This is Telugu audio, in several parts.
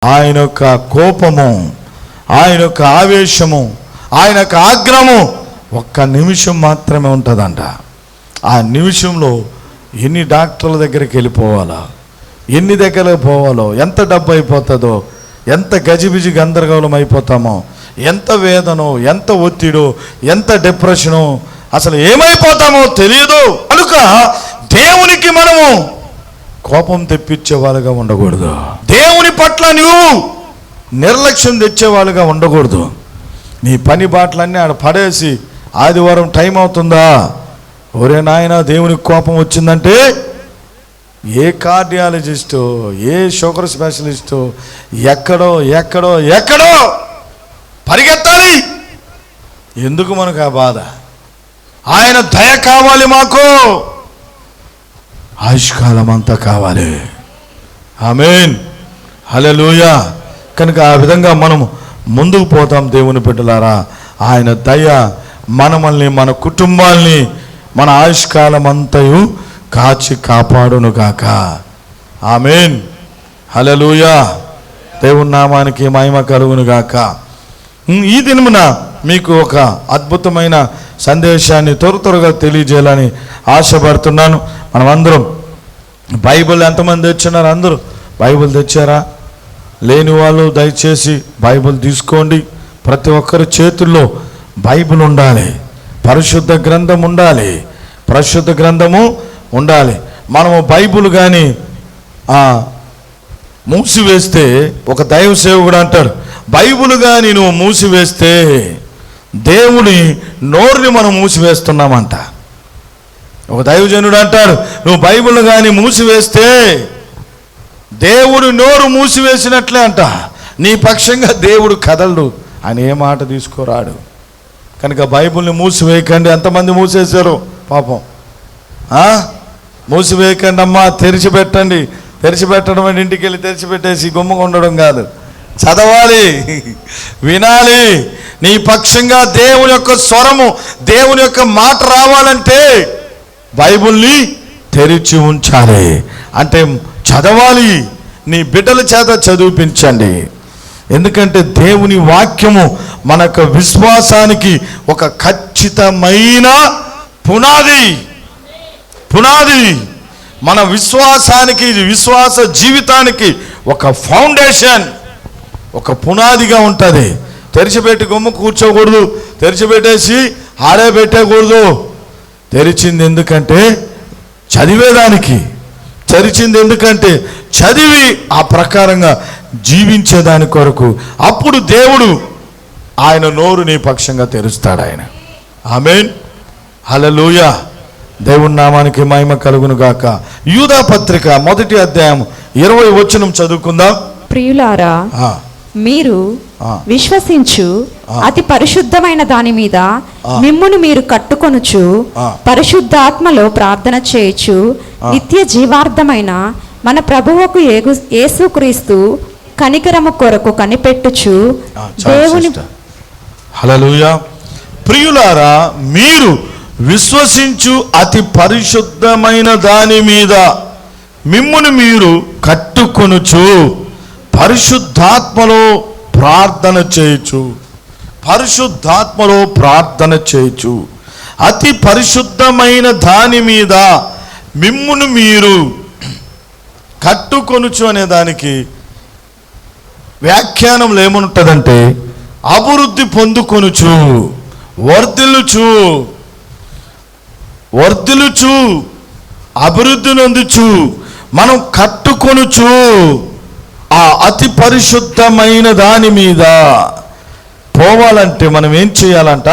ఆయన యొక్క కోపము, ఆయన యొక్క ఆవేశము, ఆయన యొక్క ఆగ్రహము ఒక్క నిమిషం మాత్రమే ఉంటుందంట. ఆ నిమిషంలో ఎన్ని డాక్టర్ల దగ్గరికి వెళ్ళిపోవాలా, ఎన్ని దగ్గరకు పోవాలో, ఎంత డబ్బు అయిపోతుందో, ఎంత గజిబిజి గందరగోళం అయిపోతామో, ఎంత వేదనో, ఎంత ఒత్తిడో, ఎంత డిప్రెషను, అసలు ఏమైపోతామో తెలియదు. కనుక దేవునికి మనము కోపం తెప్పించే వాళ్ళుగా ఉండకూడదు. దేవుని పట్ల నువ్వు నిర్లక్ష్యం తెచ్చేవాళ్ళుగా ఉండకూడదు. నీ పని బాటలన్నీ ఆడ పడేసి ఆదివారం టైం అవుతుందా, ఒరే నాయన దేవునికి కోపం వచ్చిందంటే ఏ కార్డియాలజిస్టు, ఏ షుగర్ స్పెషలిస్టు ఎక్కడో ఎక్కడో ఎక్కడో పరిగెత్తాలి. ఎందుకు మనకు ఆ బాధ? ఆయన దయ కావాలి, మాకు ఆయుష్కాలం అంతా కావాలి. ఆమేన్, హల్లెలూయా. కనుక ఆ విధంగా మనం ముందుకు పోతాం. దేవుని బిడ్డలారా, ఆయన దయ మనల్ని, మన కుటుంబాల్ని, మన ఆయుష్కాలం అంతయు కాచి కాపాడును గాక. ఆమేన్, హల్లెలూయా. దేవుని నామానికి మహిమ కలుగును గాక. ఈ దినమున మీకు ఒక అద్భుతమైన సందేశాన్ని త్వరగా తెలియజేయాలని ఆశపడుతున్నాను. మనమందరం బైబిల్ ఎంతమంది తెచ్చున్నారు? అందరూ బైబిల్ తెచ్చారా? లేని వాళ్ళు దయచేసి బైబిల్ తీసుకోండి. ప్రతి ఒక్కరి చేతుల్లో బైబిల్ ఉండాలి, పరిశుద్ధ గ్రంథం ఉండాలి, పరిశుద్ధ గ్రంథము ఉండాలి. మనము బైబిల్ కానీ మూసివేస్తే, ఒక దైవ సేవకుడు అంటాడు, బైబిల్ కానీ నువ్వు మూసివేస్తే దేవుని నోరుని మనం మూసివేస్తున్నామంట. ఒక దైవజనుడు అంటాడు, నువ్వు బైబిల్ కానీ మూసివేస్తే దేవుడు నోరు మూసివేసినట్లే అంట. నీ పక్షంగా దేవుడు కదలడు అని ఏ మాట తీసుకోరాడు. కనుక బైబిల్ని మూసివేయకండి. ఎంతమంది మూసేశారు పాపం. మూసివేయకండి అమ్మా, తెరిచిపెట్టండి. తెరిచిపెట్టడం అంటే ఇంటికి వెళ్ళి తెరిచిపెట్టేసి గుమ్మగా ఉండడం కాదు, చదవాలి, వినాలి. నీ పక్షంగా దేవుని యొక్క స్వరము, దేవుని యొక్క మాట రావాలంటే బైబిల్ని తెరిచి ఉంచాలి. అంటే చదవాలి, నీ బిడ్డల చేత చదివించండి. ఎందుకంటే దేవుని వాక్యము మన యొక్క విశ్వాసానికి ఒక ఖచ్చితమైన పునాది. మన విశ్వాసానికి, విశ్వాస జీవితానికి ఒక ఫౌండేషన్, ఒక పునాదిగా ఉంటుంది. తెరిచిపెట్టి గుమ్మ కూర్చోకూడదు, తెరిచిపెట్టేసి ఆడే పెట్టకూడదు. తెరిచింది ఎందుకంటే చదివేదానికి, తెరిచింది ఎందుకంటే చదివి ఆ ప్రకారంగా జీవించేదాని కొరకు. అప్పుడు దేవుడు ఆయన నోరు నీ పక్షంగా తెరుస్తాడు ఆయన. ఆమేన్, హల్లెలూయా. దేవుని నామానికి మహిమ కలుగును గాక. యూదా పత్రిక 1వ అధ్యాయం 20వ వచనం చదువుకుందాం. ప్రియులారా, మీరు విశ్వసించు అతి పరిశుద్ధమైన దాని మీద మిమ్మును మీరు కట్టుకొనుచు, పరిశుద్ధాత్మలో ప్రార్థన చేయొచ్చు, నిత్య జీవార్థమైన మన ప్రభువుకు యేసుక్రీస్తు కనికరము కొరకు కనిపెట్టుచు దేవుని. హల్లెలూయా. ప్రియులారా, మీరు విశ్వసించు అతి పరిశుద్ధమైన దాని మీద మిమ్మును మీరు కట్టుకొనుచు, పరిశుద్ధాత్మలో ప్రార్థన చేయొచ్చు, పరిశుద్ధాత్మలో ప్రార్థన చేయొచ్చు. అతి పరిశుద్ధమైన దాని మీద మిమ్మును మీరు కట్టుకొనుచు అనే దానికి వ్యాఖ్యానంలో ఏముంటుందంటే, అభివృద్ధి పొందుకొనుచు, వర్ధిల్లుచు, అభివృద్ధి నొందుచు, మనం కట్టుకొనుచు ఆ అతి పరిశుద్ధమైన దాని మీద పోవాలంటే మనం ఏం చేయాలంట?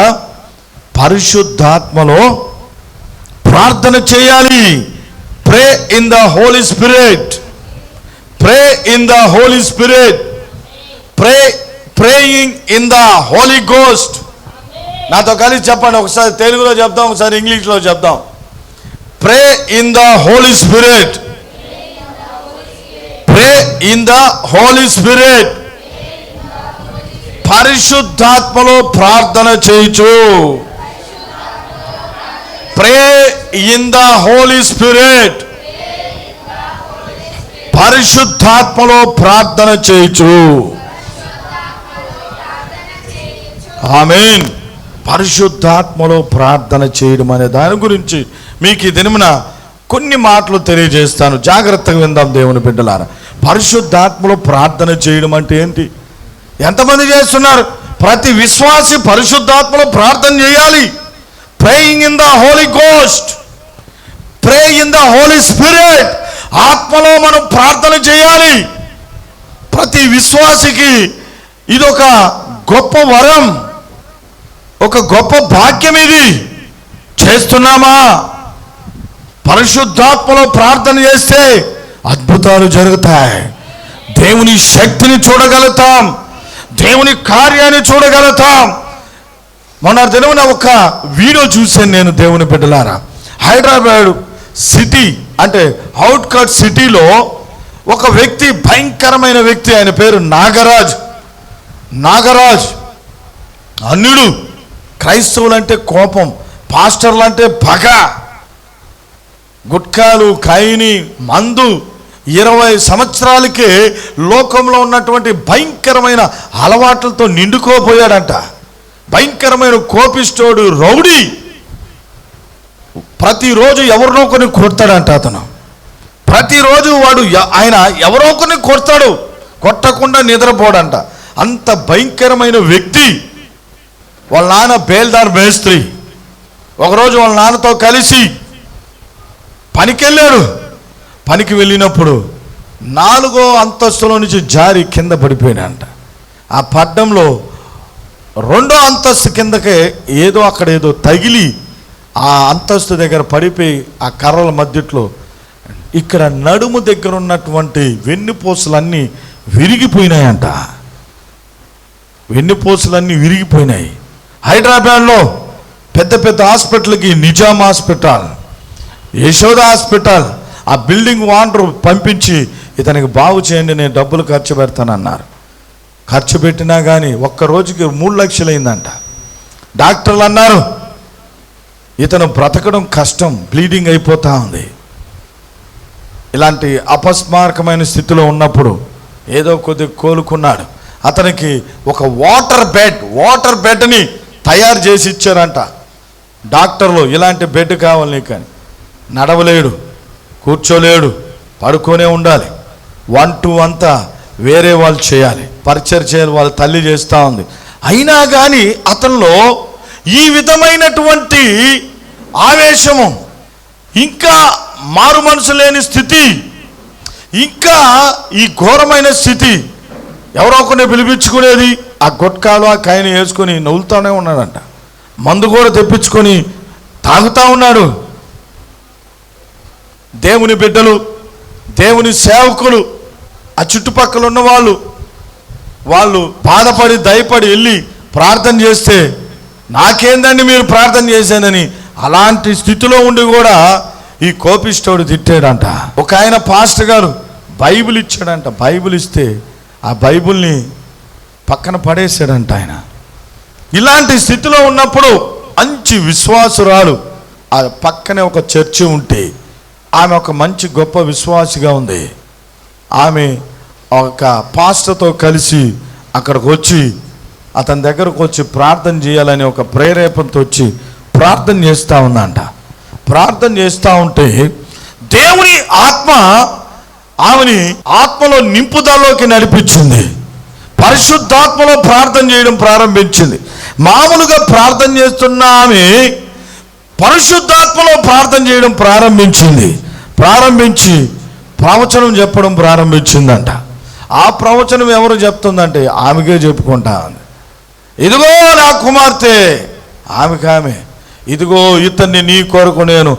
పరిశుద్ధాత్మలో ప్రార్థన చేయాలి. Pray in the holy spirit, pray in the holy spirit, praying in the holy ghost. నాతో కలిసి చెప్పండి. ఒకసారి తెలుగులో చెప్దాం, ఒకసారి ఇంగ్లీష్లో చెప్దాం. Pray in the holy spirit, pray in the holy spirit. పరిశుద్ధాత్మలో ప్రార్థన చేయొచ్చు. Pray in the holy spirit, పరిశుద్ధాత్మలో ప్రార్థన చేయొచ్చు. ఆమేన్. పరిశుద్ధాత్మలో ప్రార్థన చేయడం అనే దాని గురించి మీకు ఈ దినమున కొన్ని మాటలు తెలియజేస్తాను. జాగ్రత్తగా విందాం దేవుని బిడ్డలారా. పరిశుద్ధాత్మలో ప్రార్థన చేయడం అంటే ఏంటి? ఎంతమంది చేస్తున్నారు? ప్రతి విశ్వాసి పరిశుద్ధాత్మలో ప్రార్థన చేయాలి. Praying in the holy ghost, pray in the holy spirit. ఆత్మలో మనం ప్రార్థన చేయాలి. ప్రతి విశ్వాసికి ఇదొక గొప్ప వరం, ఒక గొప్ప భాగ్యం. ఇది చేస్తున్నామా? పరిశుద్ధాత్మలో ప్రార్థన చేస్తే అద్భుతాలు జరుగుతాయి. దేవుని శక్తిని చూడగలుగుతాం, దేవుని కార్యాన్ని చూడగలుగుతాం. మొన్న దినమున ఒక వీడియో చూశాను నేను దేవుని బిడ్డలారా. హైదరాబాద్ సిటీ అంటే అవుట్కట్ సిటీలో ఒక వ్యక్తి, భయంకరమైన వ్యక్తి, ఆయన పేరు నాగరాజ్. అన్యుడు. క్రైస్తవులంటే కోపం, పాస్టర్లంటే పగ, గుట్కాలు, కైని, మందు. 20 సంవత్సరాలకే లోకంలో ఉన్నటువంటి భయంకరమైన అలవాట్లతో నిండుకోపోయాడంట. భయంకరమైన కోపిస్తోడు, రౌడీ. ప్రతిరోజు ఎవరినో కొన్ని కొడతాడంట అతను. ప్రతిరోజు ఆయన ఎవరో కొన్ని కొడతాడు, కొట్టకుండా నిద్రపోడంట. అంత భయంకరమైన వ్యక్తి. వాళ్ళ నాన్న బేల్దార్ మేస్త్రి. ఒకరోజు వాళ్ళ నాన్నతో కలిసి పనికెళ్ళాడు. పనికి వెళ్ళినప్పుడు 4వ అంతస్తులో నుంచి జారి కింద పడిపోయినాడంట. ఆ పడ్డంలో 2వ అంతస్తు కిందకే అక్కడేదో తగిలి ఆ అంతస్తు దగ్గర పడిపోయి ఆ కర్రల మధ్యలో ఇక్కడ నడుము దగ్గర ఉన్నటువంటి వెన్నుపూసలన్నీ విరిగిపోయినాయంట. వెన్నుపూసలన్నీ విరిగిపోయినాయి. హైదరాబాద్లో పెద్ద పెద్ద హాస్పిటల్కి, నిజాం హాస్పిటల్, యశోద హాస్పిటల్, ఆ బిల్డింగ్ ఓనర్ పంపించి ఇతనికి బాగు చేయండి, నేను డబ్బులు ఖర్చు పెడతానన్నారు. ఖర్చు పెట్టినా కానీ ఒక్క రోజుకి 3 లక్షలు అయిందంట. డాక్టర్లు అన్నారు ఇతను బ్రతకడం కష్టం, బ్లీడింగ్ అయిపోతా ఉంది. ఇలాంటి అపస్మారకమైన స్థితిలో ఉన్నప్పుడు ఏదో కొద్దిగా కోలుకున్నాడు. అతనికి ఒక వాటర్ బెడ్ని తయారు చేసి ఇచ్చారంట డాక్టర్లు. ఇలాంటి బెడ్ కావాలి నీకు అని. నడవలేడు, కూర్చోలేడు, పడుకొనే ఉండాలి. 1 to 2 అంతా వేరే వాళ్ళు చేయాలి, పరిచయం చేయాలి, వాళ్ళ తల్లి చేస్తూ ఉంది. అయినా కానీ అతనిలో ఈ విధమైనటువంటి ఆవేశము, ఇంకా మారు మనసు లేని స్థితి, ఇంకా ఈ ఘోరమైన స్థితి. ఎవరో కొన్ని పిలిపించుకునేది, ఆ గుట్కాలు ఆ కాయని వేసుకొని నవ్వుతూనే ఉన్నాడంట. మందు కూడా తెప్పించుకొని తాగుతూ ఉన్నాడు. దేవుని బిడ్డలు, దేవుని సేవకులు, ఆ చుట్టుపక్కల ఉన్న వాళ్ళు బాధపడి దయపడి వెళ్ళి ప్రార్థన చేస్తే, నాకేందండి మీరు ప్రార్థన చేశానని అలాంటి స్థితిలో ఉండి కూడా ఈ కోపిష్టోడు తిట్టాడంట. ఒక ఆయన పాస్టర్ గారు బైబిల్ ఇచ్చాడంట. బైబిల్ ఇస్తే ఆ బైబిల్ని పక్కన పడేశాడంట ఆయన. ఇలాంటి స్థితిలో ఉన్నప్పుడు మంచి విశ్వాసురాలు, ఆ పక్కనే ఒక చర్చి ఉంటే ఆమె ఒక మంచి గొప్ప విశ్వాసిగా ఉంది. ఆమె ఒక పాస్టర్తో కలిసి అక్కడికి వచ్చి అతని దగ్గరకు వచ్చి ప్రార్థన చేయాలని ఒక ప్రేరేపణతో వచ్చి ప్రార్థన చేస్తూ ఉందంట. ప్రార్థన చేస్తూ ఉంటే దేవుని ఆత్మ ఆమెని ఆత్మలో నింపుదలలోకి నడిపించింది. పరిశుద్ధాత్మలో ప్రార్థన చేయడం ప్రారంభించింది. మామూలుగా ప్రార్థన చేస్తున్న ఆమె పరిశుద్ధాత్మలో ప్రార్థన చేయడం ప్రారంభించి ప్రవచనం చెప్పడం ప్రారంభించిందంట. ఆ ప్రవచనం ఎవరు చెప్తుందంటే ఆమెకే చెప్పుకుంటా ఉంది. ఇదిగో నా కుమార్తె, ఆమె ఇదిగో ఇతన్ని నీ కొరకు నేను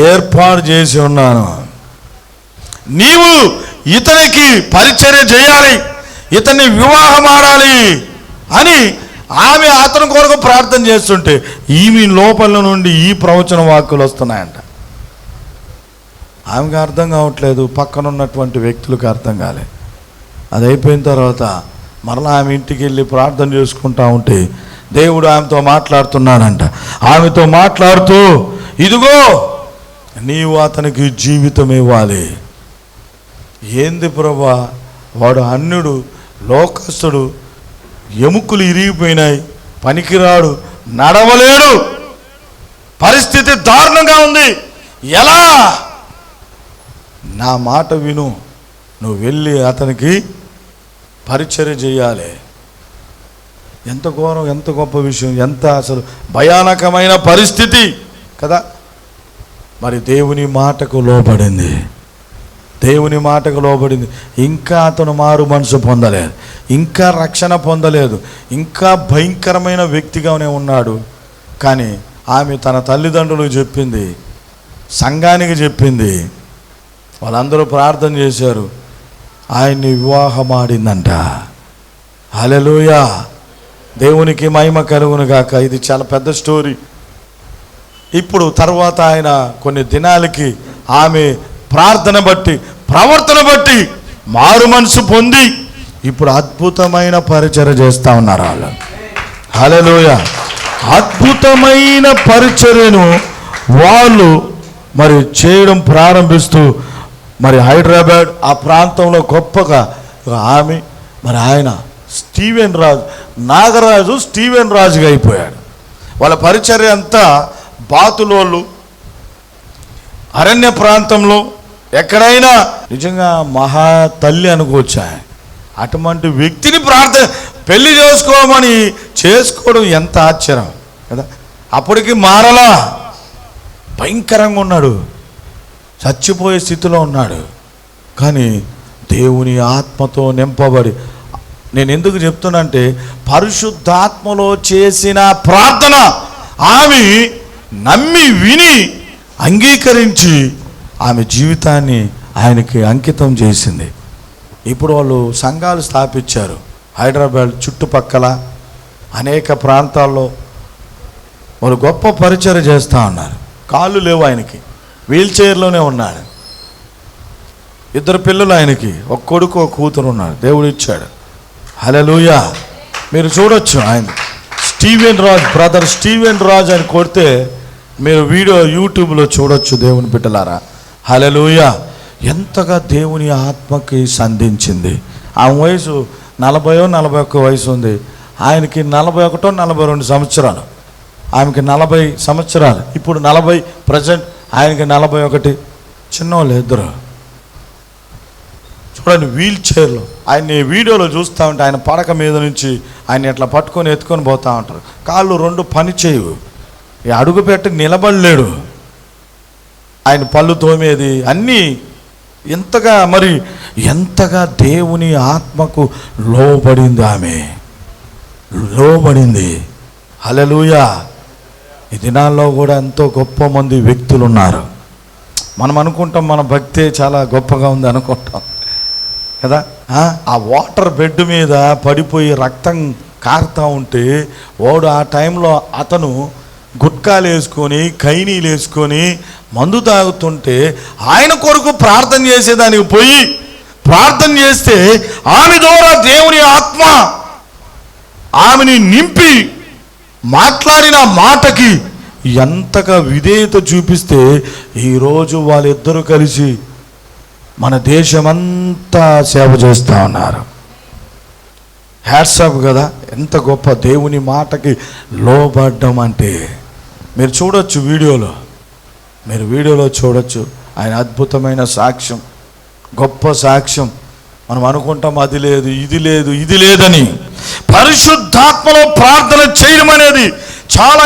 ఏర్పాటు చేసి ఉన్నాను, నీవు ఇతనికి పరిచర్య చేయాలి, ఇతన్ని వివాహం ఆడాలి అని ఆమె అతని కొరకు ప్రార్థన చేస్తుంటే ఈమె లోపల నుండి ఈ ప్రవచన వాక్కులు వస్తున్నాయంట. ఆమెకు అర్థం కావట్లేదు, పక్కన ఉన్నటువంటి వ్యక్తులకు అర్థం కాలే. అది అయిపోయిన తర్వాత మరలా ఆమె ఇంటికి వెళ్ళి ప్రార్థన చేసుకుంటా ఉంటే దేవుడు ఆమెతో మాట్లాడుతున్నాడంట. ఆమెతో మాట్లాడుతూ, ఇదిగో నీవు అతనికి జీవితం ఇవ్వాలి, ఏంది ప్రభా, వాడు అన్యుడు, లోకస్తుడు, ఎముకలు ఇరిగిపోయినాయి, పనికిరాడు, నడవలేడు, పరిస్థితి దారుణంగా ఉంది, ఎలా? నా మాట విను, నువ్వు వెళ్ళి అతనికి పరిచర్య చేయాలి. ఎంత ఘోరం, ఎంత గొప్ప విషయం, ఎంత అసలు భయానకమైన పరిస్థితి కదా. మరి దేవుని మాటకు లోబడింది, దేవుని మాటకు లోబడింది. ఇంకా అతను మారు మనసు పొందలేదు, ఇంకా రక్షణ పొందలేదు, ఇంకా భయంకరమైన వ్యక్తిగానే ఉన్నాడు. కానీ ఆమె తన తల్లిదండ్రులకు చెప్పింది, సంఘానికి చెప్పింది, వాళ్ళందరూ ప్రార్థన చేశారు, ఆయన్ని వివాహం ఆడిందంట. హల్లెలూయా, దేవునికి మహిమ కలుగును గాక. ఇది చాలా పెద్ద స్టోరీ. ఇప్పుడు తర్వాత ఆయన కొన్ని దినాలకి ఆమె ప్రార్థన బట్టి, ప్రవర్తన బట్టి మారు మనసు పొంది ఇప్పుడు అద్భుతమైన పరిచర్య చేస్తూ ఉన్నారు వాళ్ళు. హల్లెలూయా, అద్భుతమైన పరిచర్యను వాళ్ళు మరి చేయడం ప్రారంభిస్తూ మరి హైదరాబాద్ ఆ ప్రాంతంలో గొప్పగా ఆమె మరి ఆయన స్టీవెన్ రాజు, నాగరాజు స్టీవెన్ రాజుగా అయిపోయాడు. వాళ్ళ పరిచర్య అంతా బాతులోళ్ళు, అరణ్య ప్రాంతంలో ఎక్కడైనా నిజంగా మహా తల్లి అనుకోవచ్చా. అటువంటి వ్యక్తిని పెళ్లి చేసుకోమని చేసుకోవడం ఎంత ఆశ్చర్యం కదా. అప్పటికి మారలా, భయంకరంగా ఉన్నాడు, చచ్చిపోయే స్థితిలో ఉన్నాడు. కానీ దేవుని ఆత్మతో నింపబడి, నేను ఎందుకు చెప్తున్నంటే పరిశుద్ధాత్మలో చేసిన ప్రార్థన ఆమె నమ్మి విని అంగీకరించి ఆమె జీవితాన్ని ఆయనకి అంకితం చేసింది. ఇప్పుడు వాళ్ళు సంఘాలు స్థాపించారు హైదరాబాద్ చుట్టుపక్కల అనేక ప్రాంతాల్లో. వాళ్ళు గొప్ప పరిచర్య చేస్తూ ఉన్నారు. కాళ్ళు లేవు ఆయనకి, వీల్ చైర్లోనే ఉన్నాడు. 2 పిల్లలు ఆయనకి, ఒక కొడుకు ఒక కూతురు ఉన్నాడు, దేవుడు ఇచ్చాడు. హల్లెలూయా, మీరు చూడొచ్చు. ఆయన Steven Raj, brother Steven Raj అని కొడితే మీరు వీడియో యూట్యూబ్లో చూడొచ్చు దేవుని బిడ్డలారా. హల్లెలూయా, ఎంతగా దేవుని ఆత్మకి సంధించింది. ఆమె వయసు 40-41 వయసు ఉంది, ఆయనకి 41-42 సంవత్సరాలు, ఆమెకి 40 సంవత్సరాలు. ఇప్పుడు 40 ప్రజెంట్, ఆయనకి 41. చిన్నవాళ్ళు ఇద్దరు. చూడండి, వీల్ చైర్లో ఆయన్ని వీడియోలో చూస్తూ ఉంటే ఆయన పడక మీద నుంచి ఆయన ఇట్లా పట్టుకొని ఎత్తుకొని పోతూ ఉంటారు. కాళ్ళు 2 పని చేయవు, అడుగు పెట్టి నిలబడలేడు. ఆయన పళ్ళు తోమేది అన్నీ ఎంతగా దేవుని ఆత్మకు లోబడింది ఆమె, లోబడింది. హల్లెలూయా, ఈ దినాల్లో కూడా ఎంతో గొప్ప మంది వ్యక్తులు ఉన్నారు. మనం అనుకుంటాం మన భక్తే చాలా గొప్పగా ఉంది అనుకుంటాం కదా. ఆ వాటర్ బెడ్ మీద పడిపోయి రక్తం కారుతూ ఉంటే వాడు ఆ టైంలో అతను గుట్కాలు వేసుకొని ఖైనీలు వేసుకొని మందు తాగుతుంటే ఆయన కొరకు ప్రార్థన చేసేదానికి పోయి ప్రార్థన చేస్తే ఆమె ద్వారా దేవుని ఆత్మ ఆమెని నింపి మాట్లాడిన మాటకి ఎంతగా విధేయత చూపిస్తే ఈరోజు వాళ్ళిద్దరూ కలిసి మన దేశమంతా సేవ చేస్తూ ఉన్నారు. హ్యాట్సాప్ కదా, ఎంత గొప్ప దేవుని మాటకి లోబడ్డం అంటే. మీరు చూడొచ్చు వీడియోలో చూడొచ్చు ఆయన అద్భుతమైన సాక్ష్యం, గొప్ప సాక్ష్యం. మనం అనుకుంటాం అది లేదు ఇది లేదని. పరిశుద్ధాత్మలో ప్రార్థన చేయడం అనేది చాలా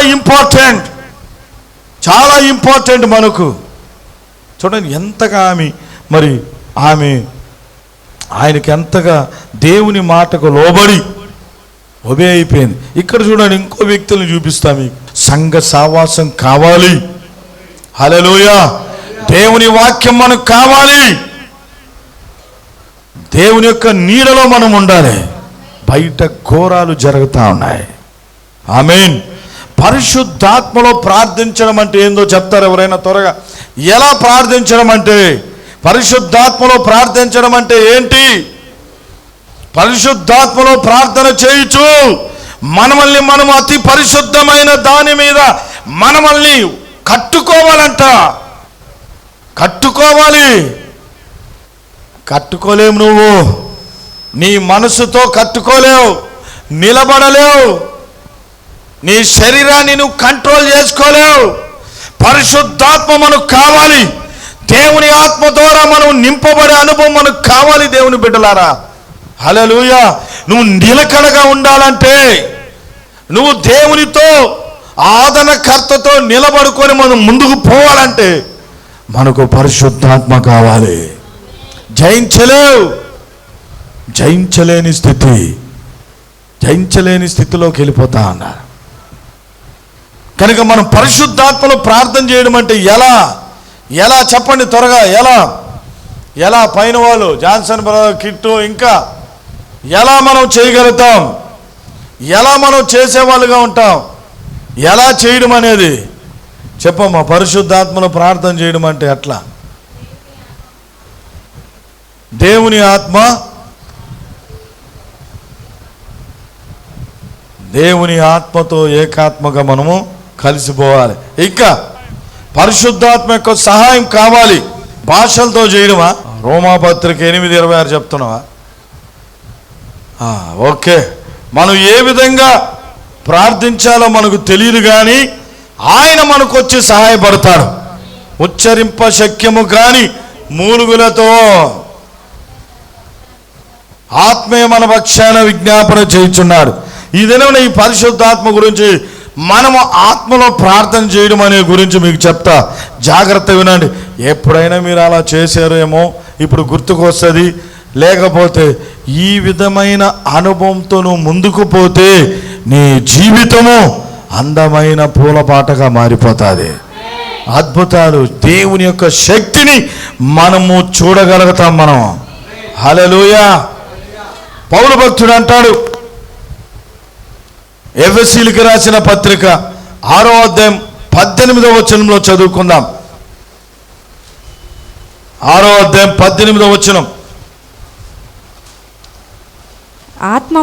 ఇంపార్టెంట్ మనకు. చూడండి ఎంతగా ఆమె ఆయనకి ఎంతగా దేవుని మాటకు లోబడి ఒబే అయిపోయింది. ఇక్కడ చూడండి, ఇంకో వ్యక్తులను చూపిస్తాం మీకు. సంఘ సావాసం కావాలి. హల్లెలూయా, దేవుని వాక్యం మనకు కావాలి. దేవుని యొక్క నీడలో మనం ఉండాలి. బయట ఘోరాలు జరుగుతూ ఉన్నాయి. ఆమేన్. పరిశుద్ధాత్మలో ప్రార్థించడం అంటే ఏందో చెప్తారు ఎవరైనా త్వరగా? ఎలా ప్రార్థించడం అంటే, పరిశుద్ధాత్మలో ప్రార్థించడం అంటే ఏంటి? పరిశుద్ధాత్మలో ప్రార్థన చేయుచు మనల్ని మనం అతి పరిశుద్ధమైన దాని మీద మనల్ని కట్టుకోవాలంట. కట్టుకోవాలి. కట్టుకోలేవు. నువ్వు నీ మనసుతో కట్టుకోలేవు, నిలబడలేవు, నీ శరీరాన్ని నువ్వు కంట్రోల్ చేసుకోలేవు. పరిశుద్ధాత్మ మనకు కావాలి. దేవుని ఆత్మ ద్వారా మనం నింపబడే అనుభవం మనకు కావాలి. దేవుని బిడ్డలారా, హల్లెలూయా. నువ్వు నిలకడగా ఉండాలంటే, నువ్వు దేవునితో ఆదరణకర్తతో నిలబడుకొని మనం ముందుకు పోవాలంటే మనకు పరిశుద్ధాత్మ కావాలి. జయించలేని స్థితిలోకి వెళ్ళిపోతా అన్నారు. కనుక మనం పరిశుద్ధాత్మలో ప్రార్థన చేయడం అంటే ఎలా చెప్పండి త్వరగా. ఎలా పైన వాళ్ళు జాన్సన్ బ్రదర్, కిట్టు, ఇంకా ఎలా మనం చేయగలుగుతాం? ఎలా మనం చేసేవాళ్ళుగా ఉంటాం? ఎలా చేయడం అనేది చెప్పమ్మా. పరిశుద్ధాత్మలో ప్రార్థన చేయడం అంటే ఎట్లా? దేవుని ఆత్మతో ఏకాత్మగా మనము కలిసిపోవాలి. ఇంకా పరిశుద్ధాత్మ యొక్క సహాయం కావాలి. భాషలతో చేయడమా? రోమాపత్రిక 8:26 చెప్తున్నావా? ఓకే. మనం ఏ విధంగా ప్రార్థించాలో మనకు తెలియదు, కానీ ఆయన మనకు వచ్చి సహాయపడతాడు. ఉచ్చరింప శక్యము కాని మూలుగులతో ఆత్మే మన పక్షాన విజ్ఞాపన చేయుచున్నాడు. ఈ దినం ఈ పరిశుద్ధాత్మ గురించి మనము ఆత్మలో ప్రార్థన చేయడం అనే గురించి మీకు చెప్తా, జాగ్రత్త వినండి. ఎప్పుడైనా మీరు అలా చేశారేమో ఇప్పుడు గుర్తుకొస్తుంది. లేకపోతే ఈ విధమైన అనుభవంతో నువ్వు ముందుకు పోతే నీ జీవితము అందమైన పూలపాటగా మారిపోతుంది. అద్భుతాలు, దేవుని యొక్క శక్తిని మనము చూడగలుగుతాం. మనం హల్లెలూయా. పౌలు భక్తుడు అంటాడు, ఎఫెసీయులకు రాసిన పత్రిక 6వ అధ్యాయం 18వ వచనంలో చదువుకుందాం. 6వ అధ్యాయం 18వ వచనం. ఆత్మ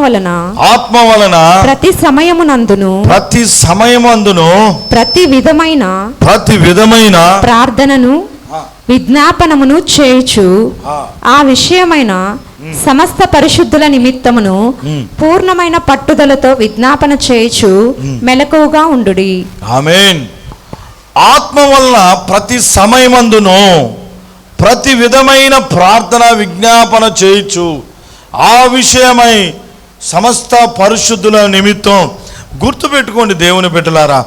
వలన ప్రతి సమయమునందును ప్రతి విధమైన ప్రార్థనను విజ్ఞాపనమును చేయుచు ఆ విషయమైన సమస్త పరిశుద్ధుల నిమిత్తమును పూర్ణమైన పట్టుదలతో విజ్ఞాపన చేయుచు మెలకువగా ఉండుడి. ఆమేన్. ఆత్మ వలన ప్రతి సమయమందును ప్రతి విధమైన ప్రార్థన విజ్ఞాపన చేయుచు ఆ విషయమై సమస్త పరిశుద్ధుల నిమిత్తం. గుర్తుపెట్టుకోండి దేవుని బిడ్డలారా,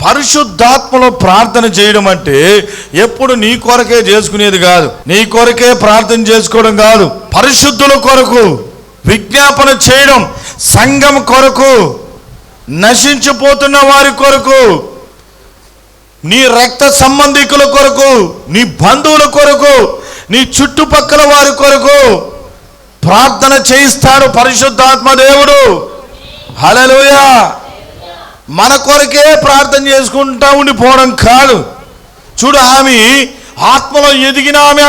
పరిశుద్ధాత్మలో ప్రార్థన చేయడం అంటే ఎప్పుడు నీ కొరకే చేసుకునేది కాదు, నీ కొరకే ప్రార్థన చేసుకోవడం కాదు. పరిశుద్ధుల కొరకు విజ్ఞాపన చేయడం, సంఘం కొరకు, నశించిపోతున్న వారి కొరకు, నీ రక్త సంబంధికుల కొరకు, నీ బంధువుల కొరకు, నీ చుట్టుపక్కల వారి కొరకు ప్రార్థన చేయిస్తాడు పరిశుద్ధాత్మ దేవుడు. హల్లెలూయా. మన కొరకే ప్రార్థన చేసుకుంటా ఉండిపోవడం కాదు. చూడు, ఆమె ఆత్మలో ఎదిగిన ఆమె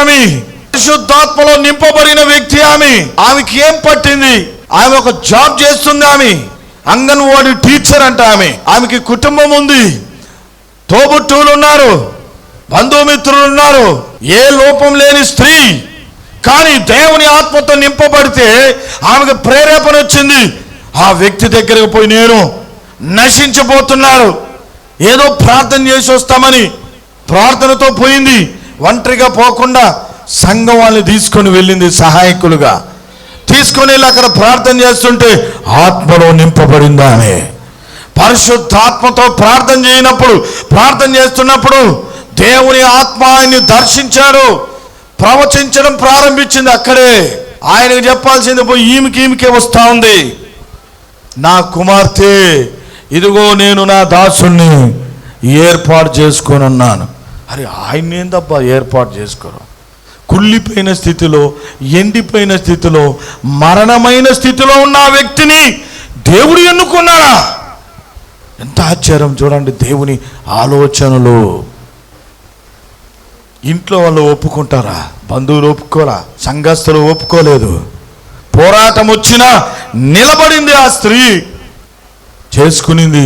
పరిశుద్ధాత్మలో నింపబడిన వ్యక్తి. ఆమెకి ఏం పట్టింది? ఆమె ఒక జాబ్ చేస్తుంది. ఆమె అంగన్వాడీ టీచర్ అంట. ఆమెకి కుటుంబం ఉంది, తోబుట్టువులు ఉన్నారు, బంధుమిత్రులు ఉన్నారు, ఏ లోపం లేని స్త్రీ. కానీ దేవుని ఆత్మతో నింపబడితే ఆమెకు ప్రేరేపణ వచ్చింది. ఆ వ్యక్తి దగ్గరకు పోయి, నేను నశించబోతున్నాడు, ఏదో ప్రార్థన చేసి వస్తామని ప్రార్థనతో పోయింది. ఒంటరిగా పోకుండా సంఘం వాళ్ళని తీసుకొని వెళ్ళింది, సహాయకులుగా తీసుకొని వెళ్ళి అక్కడ ప్రార్థన చేస్తుంటే ఆత్మలో నింపబడింది. ఆమె పరిశుద్ధాత్మతో ప్రార్థన చేస్తున్నప్పుడు దేవుని ఆత్మ ఆయన్ని దర్శించాడు, ప్రవచించడం ప్రారంభించింది. అక్కడే ఆయనకు చెప్పాల్సింది పోయి ఈమెకే వస్తా ఉంది, నా కుమార్తె, ఇదిగో నేను నా దాసుని ఏర్పాటు చేసుకొని ఉన్నాను. అరే, ఆయన ఏందబ్బా ఏర్పాటు చేసుకోరు? కుళ్ళిపోయిన స్థితిలో, ఎండిపోయిన స్థితిలో, మరణమైన స్థితిలో ఉన్న ఆ వ్యక్తిని దేవుడు ఎన్నుకున్నాడా? ఎంత ఆశ్చర్యం చూడండి. దేవుని ఆలోచనలు. ఇంట్లో వాళ్ళు ఒప్పుకుంటారా? బంధువులు ఒప్పుకోరా? సంఘస్థులు ఒప్పుకోలేదు. పోరాటం వచ్చినా నిలబడింది ఆ స్త్రీ, చేసుకునింది.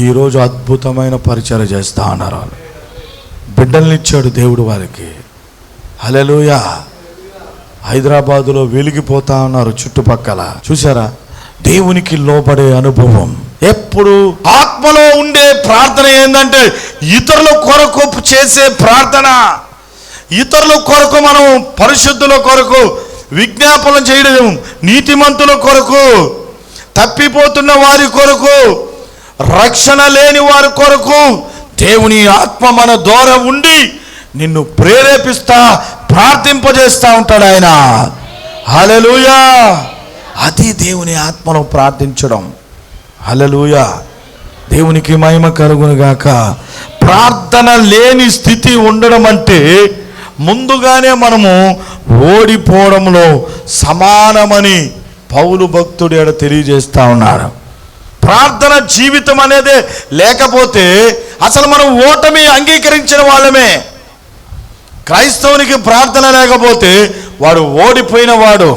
ఈరోజు అద్భుతమైన పరిచయం చేస్తా ఉన్నారు. వాళ్ళు బిడ్డల్ని ఇచ్చాడు దేవుడు వారికి. హల్లెలూయా. హైదరాబాదులో వెలిగిపోతా ఉన్నారు చుట్టుపక్కల. చూసారా? దేవునికి లోబడే అనుభవం. ఎప్పుడు ఆత్మలో ఉండే ప్రార్థన ఏంటంటే ఇతరుల కొరకు చేసే ప్రార్థన. ఇతరుల కొరకు మనం, పరిశుద్ధుల కొరకు విజ్ఞాపన చేయడం, నీతిమంతుల కొరకు, తప్పిపోతున్న వారి కొరకు, రక్షణ లేని వారి కొరకు దేవుని ఆత్మ మన ద్వారా ఉండి నిన్ను ప్రేరేపిస్తా, ప్రార్థింపజేస్తా ఉంటాడు ఆయన. హల్లెలూయా! అది దేవుని ఆత్మలో ప్రార్థించడం. హల్లెలూయా! దేవునికి మహిమ కలుగును గాక. ప్రార్థన లేని స్థితి ఉండడం అంటే ముందుగానే మనము ఓడిపోవడంలో సమానమని పౌలు భక్తుడు ఎడ తెలియజేస్తా ఉన్నాడు. ప్రార్థన జీవితం అనేది లేకపోతే అసలు మనం ఓటమి అంగీకరించిన వాళ్ళమే. క్రైస్తవునికి ప్రార్థన లేకపోతే వాడు ఓడిపోయిన వాడు,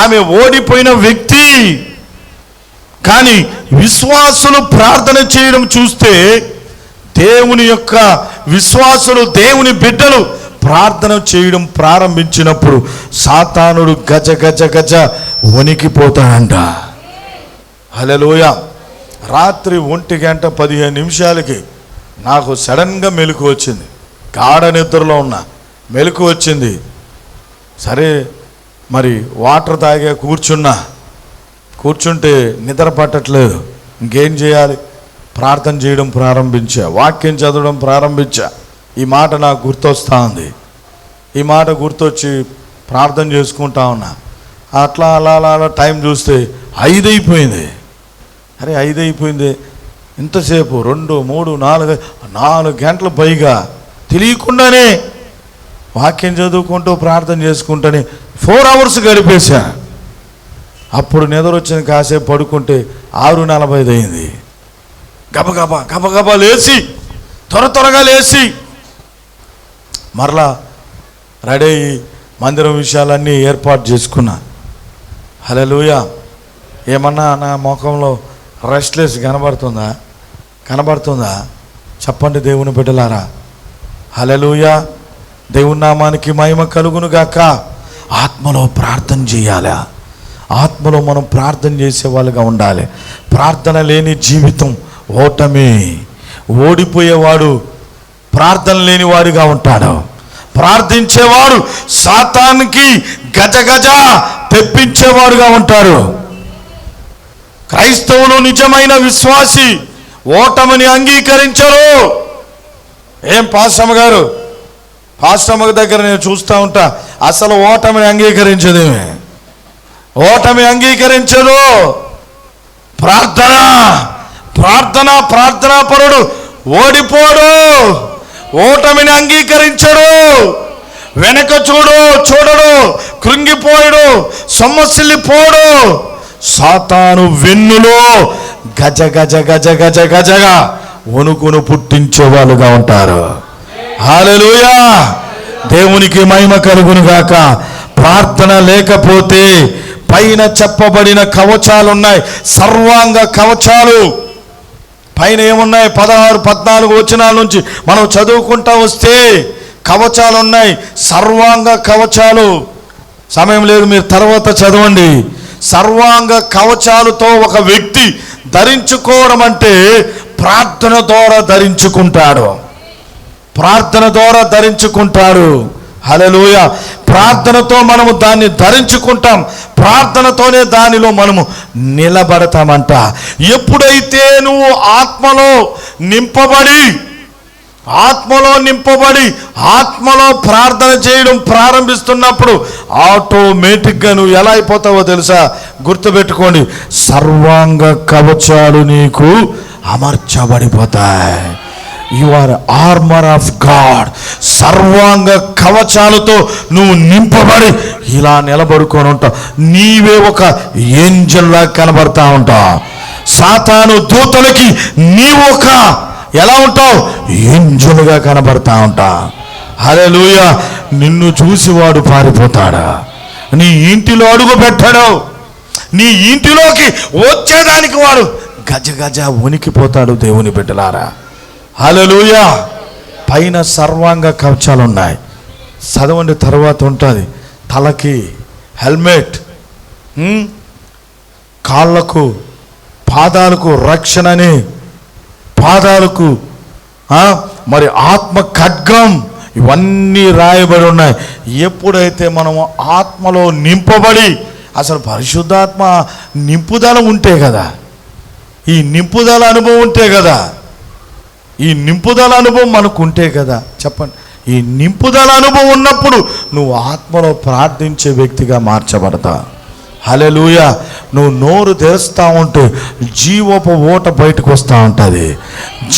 ఆమె ఓడిపోయిన వ్యక్తి. కానీ విశ్వాసులు ప్రార్థన చేయడం చూస్తే, దేవుని యొక్క విశ్వాసులు, దేవుని బిడ్డలు ప్రార్థన చేయడం ప్రారంభించినప్పుడు సాతానుడు గజ గజ గజ వణికిపోతాడంట. హల్లెలూయా! రాత్రి 1:15 నాకు సడన్గా మెలకు వచ్చింది. గాఢ నిద్రలో ఉన్న మెలకు వచ్చింది. సరే మరి వాటర్ తాగే కూర్చుంటే నిద్ర పట్టట్లేదు. ఇంకేం చేయాలి? ప్రార్థన చేయడం ప్రారంభించా, వాక్యం చదవడం ప్రారంభించా. ఈ మాట నాకు గుర్తొస్తూ ఉంది. ఈ మాట గుర్తొచ్చి ప్రార్థన చేసుకుంటా ఉన్నా. అట్లా అలా అలా టైం చూస్తే 5 అయిపోయింది. అరే 5 అయిపోయింది, ఇంతసేపు 2, 3, 4 గంటల పైగా తెలియకుండానే వాక్యం చదువుకుంటూ ప్రార్థన చేసుకుంటూనే 4 అవర్స్ గడిపేశా. అప్పుడు నిద్ర వచ్చిన కాసేపు పడుకుంటే 6:45 అయింది. గబగబా లేచి త్వరగా లేచి మరలా రెడీ అయ్యి మందిరం విషయాలన్నీ ఏర్పాటు చేసుకున్నా. హల్లెలూయా! ఏమన్నా నా ముఖంలో రెస్ట్లెస్ కనబడుతుందా? చెప్పండి దేవుని బిడ్డలారా. హల్లెలూయా! దేవుని నామానికి మహిమ కలుగును గాక. ఆత్మలో ప్రార్థన చేయాలి. ఆత్మలో మనం ప్రార్థన చేసేవాళ్ళుగా ఉండాలి. ప్రార్థన లేని జీవితం ఓటమి. ఓడిపోయేవాడు ప్రార్థన లేని వాడిగా ఉంటాడు. ప్రార్థించేవాడు సాతానికి గజ తెప్పించేవాడుగా ఉంటారు. క్రైస్తవులు నిజమైన విశ్వాసి ఓటమిని అంగీకరించరు. ఏం పాస్టమ్మ గారు, పాస్టమ్మ దగ్గర నేను చూస్తూ ఉంటా, అసలు ఓటమిని అంగీకరించదేమే. ఓటమి అంగీకరించదు. ప్రార్థనా పరుడు ఓడిపోడు, ఓటమిని అంగీకరించడు, వెనక చూడడు, కృంగిపోయాడు, సొమ్మసిల్లిపోడు. సాతాను వెన్నులో గజగా వణుకును పుట్టించే వాళ్ళుగా ఉంటారు. హల్లెలూయా! దేవునికి మహిమ కలుగును గాక. ప్రార్థన లేకపోతే పైన చెప్పబడిన కవచాలు ఉన్నాయి, సర్వాంగ కవచాలు. పైన ఏమున్నాయి? 16, 14 వచనాల నుంచి మనం చదువుకుంటా వస్తే కవచాలు ఉన్నాయి, సర్వాంగ కవచాలు. సమయం లేదు, మీరు తర్వాత చదవండి. సర్వాంగ కవచాలతో ఒక వ్యక్తి ధరించుకోవడం అంటే ప్రార్థన ద్వారా ధరించుకుంటాడు. హల్లెలూయా! ప్రార్థనతో మనము దాన్ని ధరించుకుంటాం. ప్రార్థనతోనే దానిలో మనము నిలబడతామంట. ఎప్పుడైతే నువ్వు ఆత్మలో నింపబడి ఆత్మలో ప్రార్థన చేయడం ప్రారంభిస్తున్నప్పుడు ఆటోమేటిక్గా నువ్వు ఎలా అయిపోతావో తెలుసా? గుర్తుపెట్టుకోండి, సర్వాంగ కవచాలు నీకు అమర్చబడిపోతాయి. You are armour of God. సర్వాంగ కవచాలతో నువ్వు నింపబడి ఇలా నిలబడుకొని ఉంటావు. నీవే ఒక ఏంజల్లా కనబడతా ఉంటావు. సాతాను దూతలకి నీవు ఒక ఎలా ఉంటావు? ఏంజలుగా కనబడతా ఉంటా. హల్లెలూయా! నిన్ను చూసి వాడు పారిపోతాడా? నీ ఇంటిలో అడుగు పెట్టాడు, నీ ఇంటిలోకి వచ్చేదానికి వాడు గజ వణికిపోతాడు. దేవుని బిడ్డలారా, హల్లెలూయా! పైన సర్వాంగ కవచాలు ఉన్నాయి, చదవండి, తర్వాత ఉంటుంది. తలకి హెల్మెట్, కాళ్ళకు పాదాలకు రక్షణని, పాదాలకు మరి ఆత్మ ఖడ్గం, ఇవన్నీ రాయబడి ఉన్నాయి. ఎప్పుడైతే మనం ఆత్మలో నింపబడి, అసలు పరిశుద్ధాత్మ నింపుదల ఉంటే కదా, ఈ నింపుదల అనుభవం ఉంటే కదా, ఈ నింపుదల అనుభవం మనకు ఉంటే కదా. చెప్పండి, ఈ నింపుదల అనుభవం ఉన్నప్పుడు నువ్వు ఆత్మలో ప్రార్థించే వ్యక్తిగా మార్చబడతా. హల్లెలూయా. నువ్వు నోరు తెరుస్తూ ఉంటే జీవపు ఊట బయటకు వస్తూ ఉంటుంది,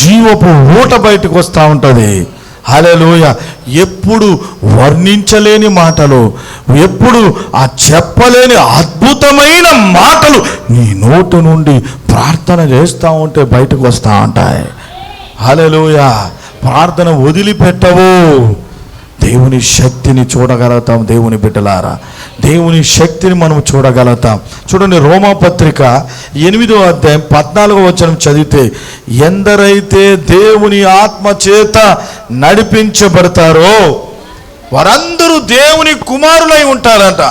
జీవపు ఊట బయటకు వస్తూ ఉంటుంది. హల్లెలూయా. ఎప్పుడు వర్ణించలేని మాటలు, ఎప్పుడు ఆ చెప్పలేని అద్భుతమైన మాటలు నీ నోటు నుండి ప్రార్థన చేస్తూ ఉంటే బయటకు వస్తూ ఉంటాయి. హల్లెలూయా. ప్రార్థన వదిలిపెట్టవు. దేవుని శక్తిని చూడగలుగుతాం. దేవుని బిడ్డలారా, దేవుని శక్తిని మనం చూడగలుగుతాం. చూడండి, రోమాపత్రిక 8వ అధ్యాయం 14వ వచనం చదివితే, ఎందరైతే దేవుని ఆత్మ చేత నడిపించబడతారో వారందరూ దేవుని కుమారులై ఉంటారంట.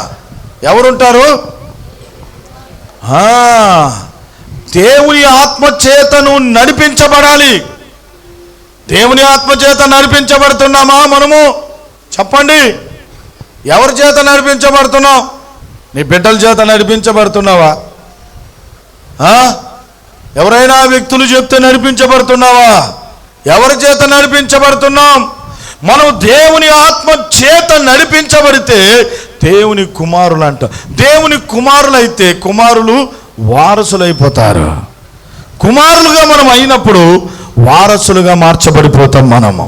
ఎవరుంటారు? దేవుని ఆత్మ చేతను నడిపించబడాలి. దేవుని ఆత్మ చేత నడిపించబడుతున్నామా మనము? చెప్పండి, ఎవరి చేత నడిపించబడుతున్నావు? నీ బిడ్డల చేత నడిపించబడుతున్నావా? ఎవరైనా వ్యక్తులు చెప్తే నడిపించబడుతున్నావా? ఎవరి చేత నడిపించబడుతున్నాం? మనం దేవుని ఆత్మ చేత నడిపించబడితే దేవుని కుమారులు అంట. దేవుని కుమారులైతే కుమారులు వారసులైపోతారు. కుమారులుగా మనం అయినప్పుడు వారసులుగా మార్చబడిపోతాం మనము.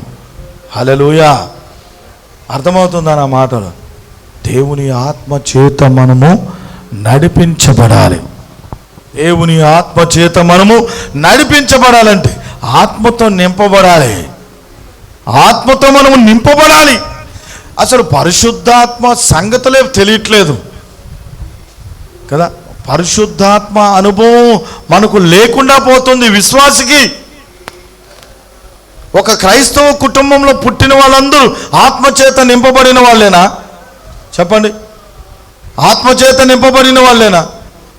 హల్లెలూయా. అర్థమవుతుందా నా మాటలు? దేవుని ఆత్మ చేత మనము నడిపించబడాలి. దేవుని ఆత్మ చేత మనము నడిపించబడాలంటే ఆత్మతో నింపబడాలి. ఆత్మతో మనము నింపబడాలి. అసలు పరిశుద్ధాత్మ సంగతులే తెలియట్లేదు కదా. పరిశుద్ధాత్మ అనుభవం మనకు లేకుండా పోతుంది విశ్వాసికి. ఒక క్రైస్తవ కుటుంబంలో పుట్టిన వాళ్ళందరూ ఆత్మచేత నింపబడిన వాళ్ళేనా? చెప్పండి, ఆత్మచేత నింపబడిన వాళ్ళేనా?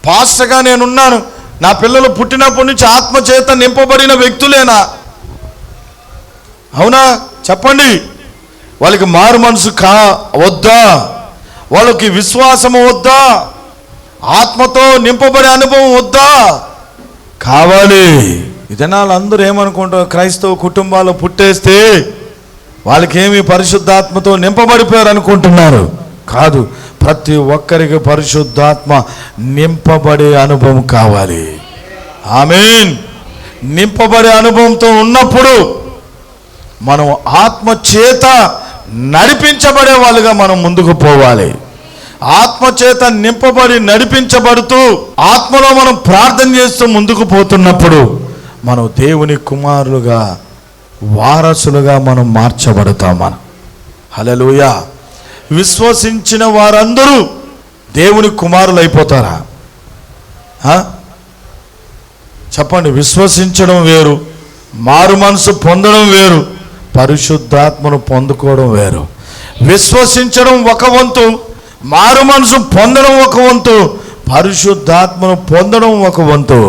పాస్టర్గా నేనున్నాను, నా పిల్లలు పుట్టినప్పటి నుంచి ఆత్మచేత నింపబడిన వ్యక్తులేనా? అవునా? చెప్పండి. వాళ్ళకి మారు మనసు వద్దా? వాళ్ళకి విశ్వాసము వద్దా? ఆత్మతో నింపబడే అనుభవం వద్దా? కావాలి. ఇదనాలు అందరూ ఏమనుకుంటారు, క్రైస్తవ కుటుంబాలు పుట్టేస్తే వాళ్ళకేమి పరిశుద్ధాత్మతో నింపబడిపోయారు అనుకుంటున్నారు. కాదు, ప్రతి ఒక్కరికి పరిశుద్ధాత్మ నింపబడే అనుభవం కావాలి. ఆమేన్. నింపబడే అనుభవంతో ఉన్నప్పుడు మనం ఆత్మ చేత నడిపించబడే వాళ్ళుగా మనం ముందుకు పోవాలి. ఆత్మచేత నింపబడి నడిపించబడుతూ ఆత్మలో మనం ప్రార్థన చేస్తూ ముందుకు పోతున్నప్పుడు మనం దేవుని కుమారులుగా, వారసులుగా మనం మార్చబడతాం. మనం హల్లెలూయా. విశ్వసించిన వారందరూ దేవుని కుమారులు అయిపోతారా? చెప్పండి. విశ్వసించడం వేరు, మారు మనసు పొందడం వేరు, పరిశుద్ధాత్మను పొందుకోవడం వేరు. విశ్వసించడం ఒక వంతు, మారు మనసు పొందడం ఒక వంతు, పరిశుద్ధాత్మను పొందడం ఒక వంతు.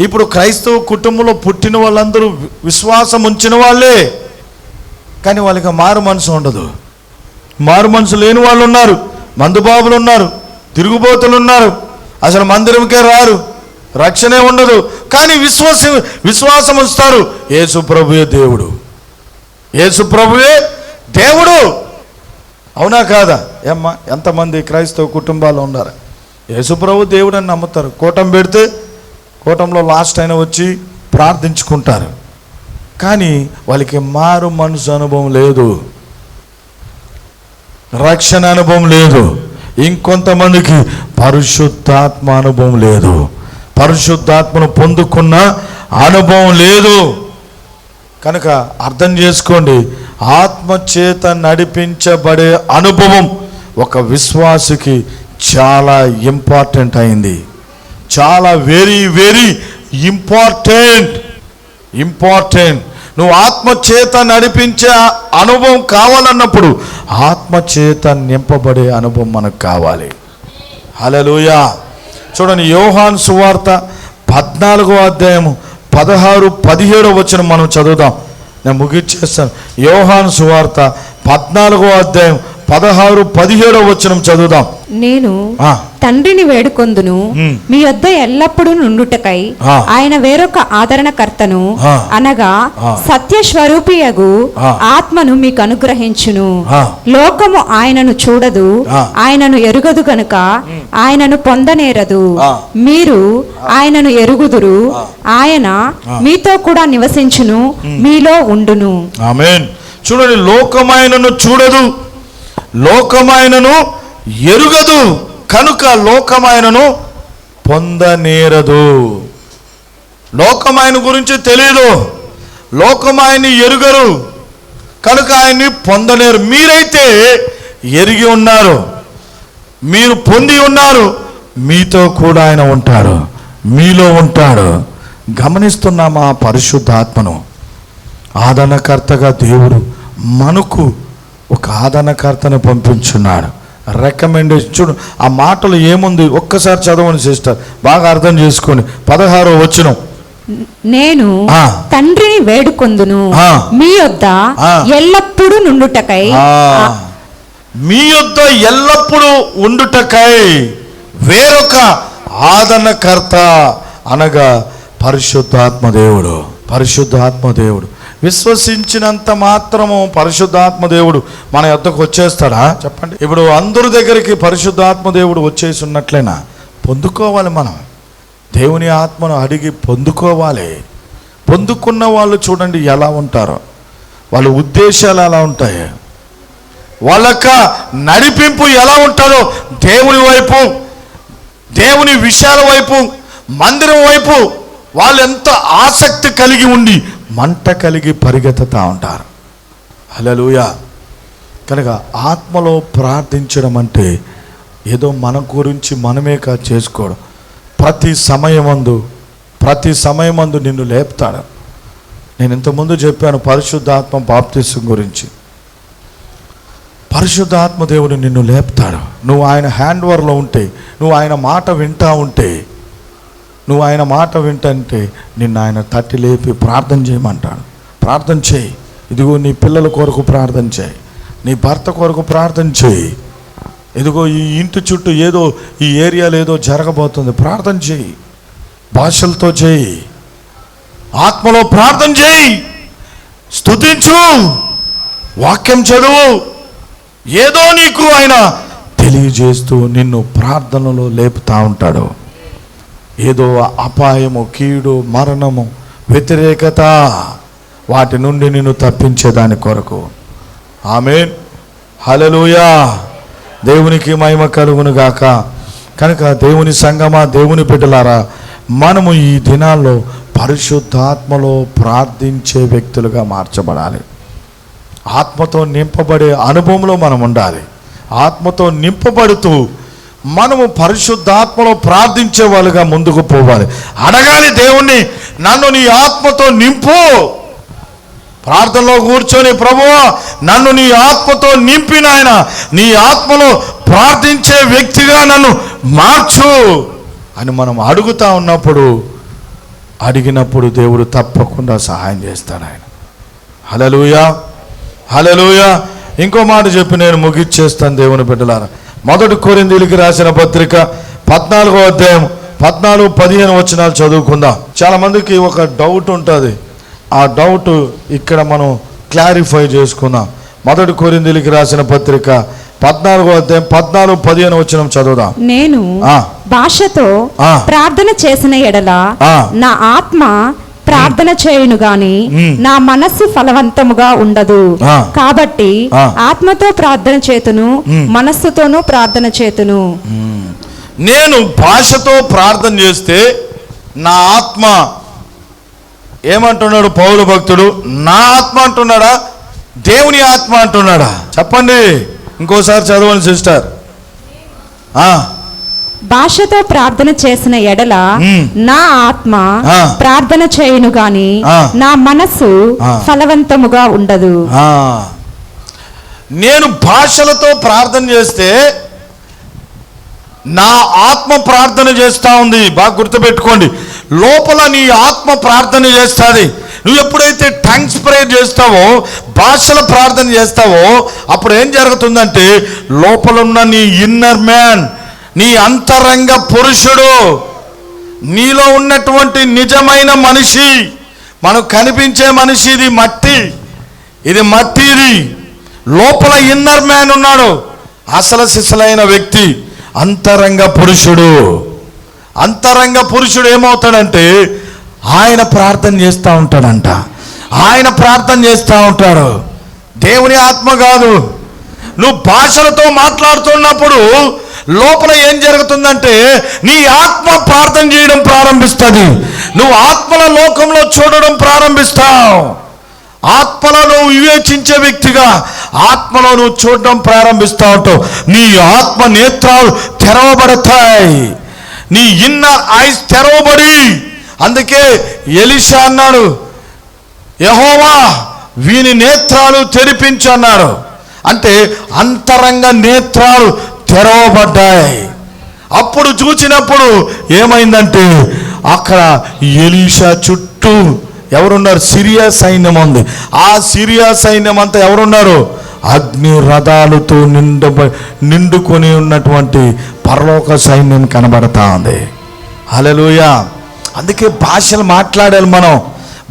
ఇప్పుడు క్రైస్తవ కుటుంబంలో పుట్టిన వాళ్ళందరూ విశ్వాసం ఉంచిన వాళ్ళే, కానీ వాళ్ళకి మారు మనసు ఉండదు. మారు మనసు లేని వాళ్ళు ఉన్నారు, మందుబాబులు ఉన్నారు, తిరుగుబోతులు ఉన్నారు, అసలు మందిరంకే రారు, రక్షణే ఉండదు, కానీ విశ్వాసం ఉంచుతారు. యేసు ప్రభువే దేవుడు, యేసు ప్రభువే దేవుడు. అవునా కాదా? ఏమ్మా, ఎంతమంది క్రైస్తవ కుటుంబాలు ఉన్నారు యేసు ప్రభు దేవుడు అని నమ్ముతారు. కూటం పెడితే కూటంలో లాస్ట్ అయినా వచ్చి ప్రార్థించుకుంటారు, కానీ వాళ్ళకి మారు మనసు అనుభవం లేదు, రక్షణ అనుభవం లేదు. ఇంకొంతమందికి పరిశుద్ధాత్మ అనుభవం లేదు, పరిశుద్ధాత్మను పొందుకున్న అనుభవం లేదు. కనుక అర్థం చేసుకోండి, ఆత్మచేత నడిపించబడే అనుభవం ఒక విశ్వాసికి చాలా ఇంపార్టెంట్ అయింది. చాలా వెరీ వెరీ ఇంపార్టెంట్. నువ్వు ఆత్మచేత నడిపించే అనుభవం కావాలన్నప్పుడు ఆత్మచేత నింపబడే అనుభవం మనకు కావాలి. హల్లెలూయా. చూడండి, యోహాను సువార్త 14వ అధ్యాయము 16, 17 వచనం మనం చదువుదాం. నేను ముగిచ్చేస్తాను. యోహాను సువార్త 14వ అధ్యాయం 16, 17 వచనం చదువుదాం. నేను తండ్రిని వేడుకొందును, మీ యొద్ద ఎల్లప్పుడూ నుండుటకై ఆయన వేరొక ఆదరణకర్తను అనగా సత్య స్వరూపియగు ఆత్మను మీకు అనుగ్రహించును. లోకము ఆయనను చూడదు, ఆయనను ఎరుగదు గనుక ఆయనను పొందనేరదు. మీరు ఆయనను ఎరుగుదురు, ఆయన మీతో కూడా నివసించును, మీలో ఉండును. ఆమేన్. చూడండి, లోకమాయనను చూడదు, లోకమాయనను ఎరుగదు కనుక లోకమాయనను పొందనేరదు. లోకమాయన గురించి తెలియదు, లోకమాయని ఎరుగరు కనుక ఆయన్ని పొందలేరు. మీరైతే ఎరిగి ఉన్నారు, మీరు పొంది ఉన్నారు, మీతో కూడా ఆయన ఉంటాడు, మీలో ఉంటాడు. గమనిస్తున్నామా? పరిశుద్ధాత్మను ఆదరణకర్తగా దేవుడు మనకు ఒక ఆదరణకర్తను పంపించున్నాడు. రికమెండేషన్. చూడు, ఆ మాటలు ఏముంది ఒక్కసారి చదవండి సిస్టర్, బాగా అర్థం చేసుకోండి. 16వ వచనం, నేను తండ్రిని వేడుకొందును, మీ యొద్ద ఎల్లప్పుడూ నుండుటకై. మీ యొద్ద ఎల్లప్పుడూ ఉండుటకై వేరొక ఆదరణకర్త అనగా పరిశుద్ధాత్మ దేవుడు. పరిశుద్ధాత్మ దేవుడు విశ్వసించినంత మాత్రము పరిశుద్ధాత్మ దేవుడు మన యొద్దకు వచ్చేస్తాడా? చెప్పండి. ఇప్పుడు అందరి దగ్గరికి పరిశుద్ధాత్మ దేవుడు వచ్చేసి ఉన్నట్లేనా? పొందుకోవాలి. మనం దేవుని ఆత్మను అడిగి పొందుకోవాలి. పొందుకున్న వాళ్ళు చూడండి ఎలా ఉంటారో, వాళ్ళ ఉద్దేశాలు ఎలా ఉంటాయి, వాళ్ళ నడిపింపు ఎలా ఉంటుందో, దేవుని వైపు, దేవుని విషయాల వైపు, మందిరం వైపు వాళ్ళు ఎంత ఆసక్తి కలిగి ఉండి మంట కలిగి పరిగెత్తుతూ ఉంటారు. హల్లెలూయా. కనుక ఆత్మలో ప్రార్థించడం అంటే ఏదో మన గురించి మనమే చేసుకోవడం. ప్రతి సమయమందు నిన్ను లేపుతాడు. నేను ఇంతకుముందు చెప్పాను పరిశుద్ధాత్మ బాప్తిసం గురించి. పరిశుద్ధాత్మ దేవుడు నిన్ను లేపుతాడు. నువ్వు ఆయన హ్యాండ్ ఓవర్లో ఉంటే, నువ్వు ఆయన మాట వింటా ఉంటే, నువ్వు ఆయన మాట వింటంటే నిన్ను ఆయన తట్టి లేపి ప్రార్థన చేయమంటాడు. ప్రార్థన చేయి. ఇదిగో నీ పిల్లల కొరకు ప్రార్థన చేయి, నీ భర్త కొరకు ప్రార్థన చేయి. ఇదిగో ఈ ఇంటి చుట్టూ ఏదో, ఈ ఏరియాలో ఏదో జరగబోతుంది, ప్రార్థన చేయి. భాషలతో చేయి, ఆత్మలో ప్రార్థన చేయి, స్తుతించు, వాక్యం చదువు. ఏదో నీకు ఆయన తెలియజేస్తూ నిన్ను ప్రార్థనలో లేపుతా ఉంటాడు. ఏదో అపాయము, కీడు, మరణము, వ్యతిరేకత, వాటి నుండి నిన్ను తప్పించేదాని కొరకు. ఆమేన్. హల్లెలూయా. దేవునికి మహిమ కలుగును గాక. కనుక దేవుని సంగమా, దేవుని బిడ్డలారా, మనము ఈ దినాల్లో పరిశుద్ధాత్మలో ప్రార్థించే వ్యక్తులుగా మార్చబడాలి. ఆత్మతో నింపబడే అనుభవంలో మనం ఉండాలి. ఆత్మతో నింపబడుతూ మనము పరిశుద్ధాత్మలో ప్రార్థించే వాళ్ళుగా ముందుకు పోవాలి. అడగాలి దేవుణ్ణి, నన్ను నీ ఆత్మతో నింపు. ప్రార్థనలో కూర్చొని, ప్రభువా నన్ను నీ ఆత్మతో నింపి నాయన, నీ ఆత్మలో ప్రార్థించే వ్యక్తిగా నన్ను మార్చు అని మనం అడుగుతా ఉన్నప్పుడు, అడిగినప్పుడు దేవుడు తప్పకుండా సహాయం చేస్తాడు ఆయన. హల్లెలూయా. హల్లెలూయా. ఇంకో మాట చెప్పి నేను ముగిచ్చేస్తాను దేవుని బిడ్డలారా. 1 కొరింథీయులకు రాసిన పత్రిక 14వ అధ్యాయం 14, 15 వచనాలు చదువుకుందాం. చాలా మందికి ఒక డౌట్ ఉంటుంది. ఆ డౌట్ ఇక్కడ మనం క్లారిఫై చేసుకుందాం. 1 కొరింథీయులకు రాసిన పత్రిక 14వ అధ్యాయం 14, 15 వచనం చదువుదాం. నేను భాషతో ప్రార్థన చేసిన ఎడల నా ఆత్మ ప్రార్థన చేయును గాని నా మనస్సు ఫలవంతముగా ఉండదు. కాబట్టి ఆత్మతో ప్రార్థన చేతును, మనస్సుతోనూ ప్రార్థన చేతును. నేను భాషతో ప్రార్థన చేస్తే నా ఆత్మ ఏమంటున్నాడు పౌలు భక్తుడు? నా ఆత్మ అంటున్నాడా, దేవుని ఆత్మ అంటున్నాడా? చెప్పండి. ఇంకోసారి చదవండి సిస్టర్. భాషతో ప్రార్థన చేసిన ఎడల నా ఆత్మ ప్రార్థన చేయును గాని నా మనస్సు ఫలవంతముగా ఉండదు. నేను భాషలతో ప్రార్థన చేస్తే నా ఆత్మ ప్రార్థన చేస్తా ఉంది. బాగా గుర్తుపెట్టుకోండి, లోపల నీ ఆత్మ ప్రార్థన చేస్తుంది. నువ్వు ఎప్పుడైతే టంగ్స్ ప్రేయర్ చేస్తావో, భాషల ప్రార్థన చేస్తావో, అప్పుడు ఏం జరుగుతుందంటే లోపల ఉన్న నీ ఇన్నర్ మ్యాన్, నీ అంతరంగ పురుషుడు, నీలో ఉన్నటువంటి నిజమైన మనిషి, మనకు కనిపించే మనిషి ఇది మట్టి, ఇది లోపల ఇన్నర్ మ్యాన్ ఉన్నాడు, అసలు సిసలైన వ్యక్తి, అంతరంగ పురుషుడు. అంతరంగ పురుషుడు ఏమవుతాడంటే ఆయన ప్రార్థన చేస్తూ ఉంటాడంట. ఆయన ప్రార్థన చేస్తూ ఉంటాడు, దేవుని ఆత్మ కాదు. నువ్వు భాషలతో మాట్లాడుతున్నప్పుడు లోపల ఏం జరుగుతుందంటే నీ ఆత్మ ప్రార్థన చేయడం ప్రారంభిస్తుంది. నువ్వు ఆత్మల లోకంలో చూడడం ప్రారంభిస్తావు. ఆత్మలో నువ్వు వివేచించే వ్యక్తిగా ఆత్మలో నువ్వు చూడడం ప్రారంభిస్తూ ఉంటావు. నీ ఆత్మ నేత్రాలు తెరవబడతాయి, నీ ఇన్నర్ ఐస్ తెరవబడి, అందుకే ఎలీషా అన్నాడు, యెహోవా వీని నేత్రాలు తెరిపించు అన్నాడు. అంటే అంతరంగ నేత్రాలు తెరవబడ్డాయి. అప్పుడు చూసినప్పుడు ఏమైందంటే అక్కడ ఎలీషా చుట్టూ ఎవరున్నారు? సిరియా సైన్యం ఉంది. ఆ సిరియా సైన్యం అంతా ఎవరున్నారు? అగ్ని రథాలతో నిండుకొని ఉన్నటువంటి పరలోక సైన్యం కనబడతా ఉంది. హల్లెలూయా. అందుకే భాషలు మాట్లాడాలి మనం.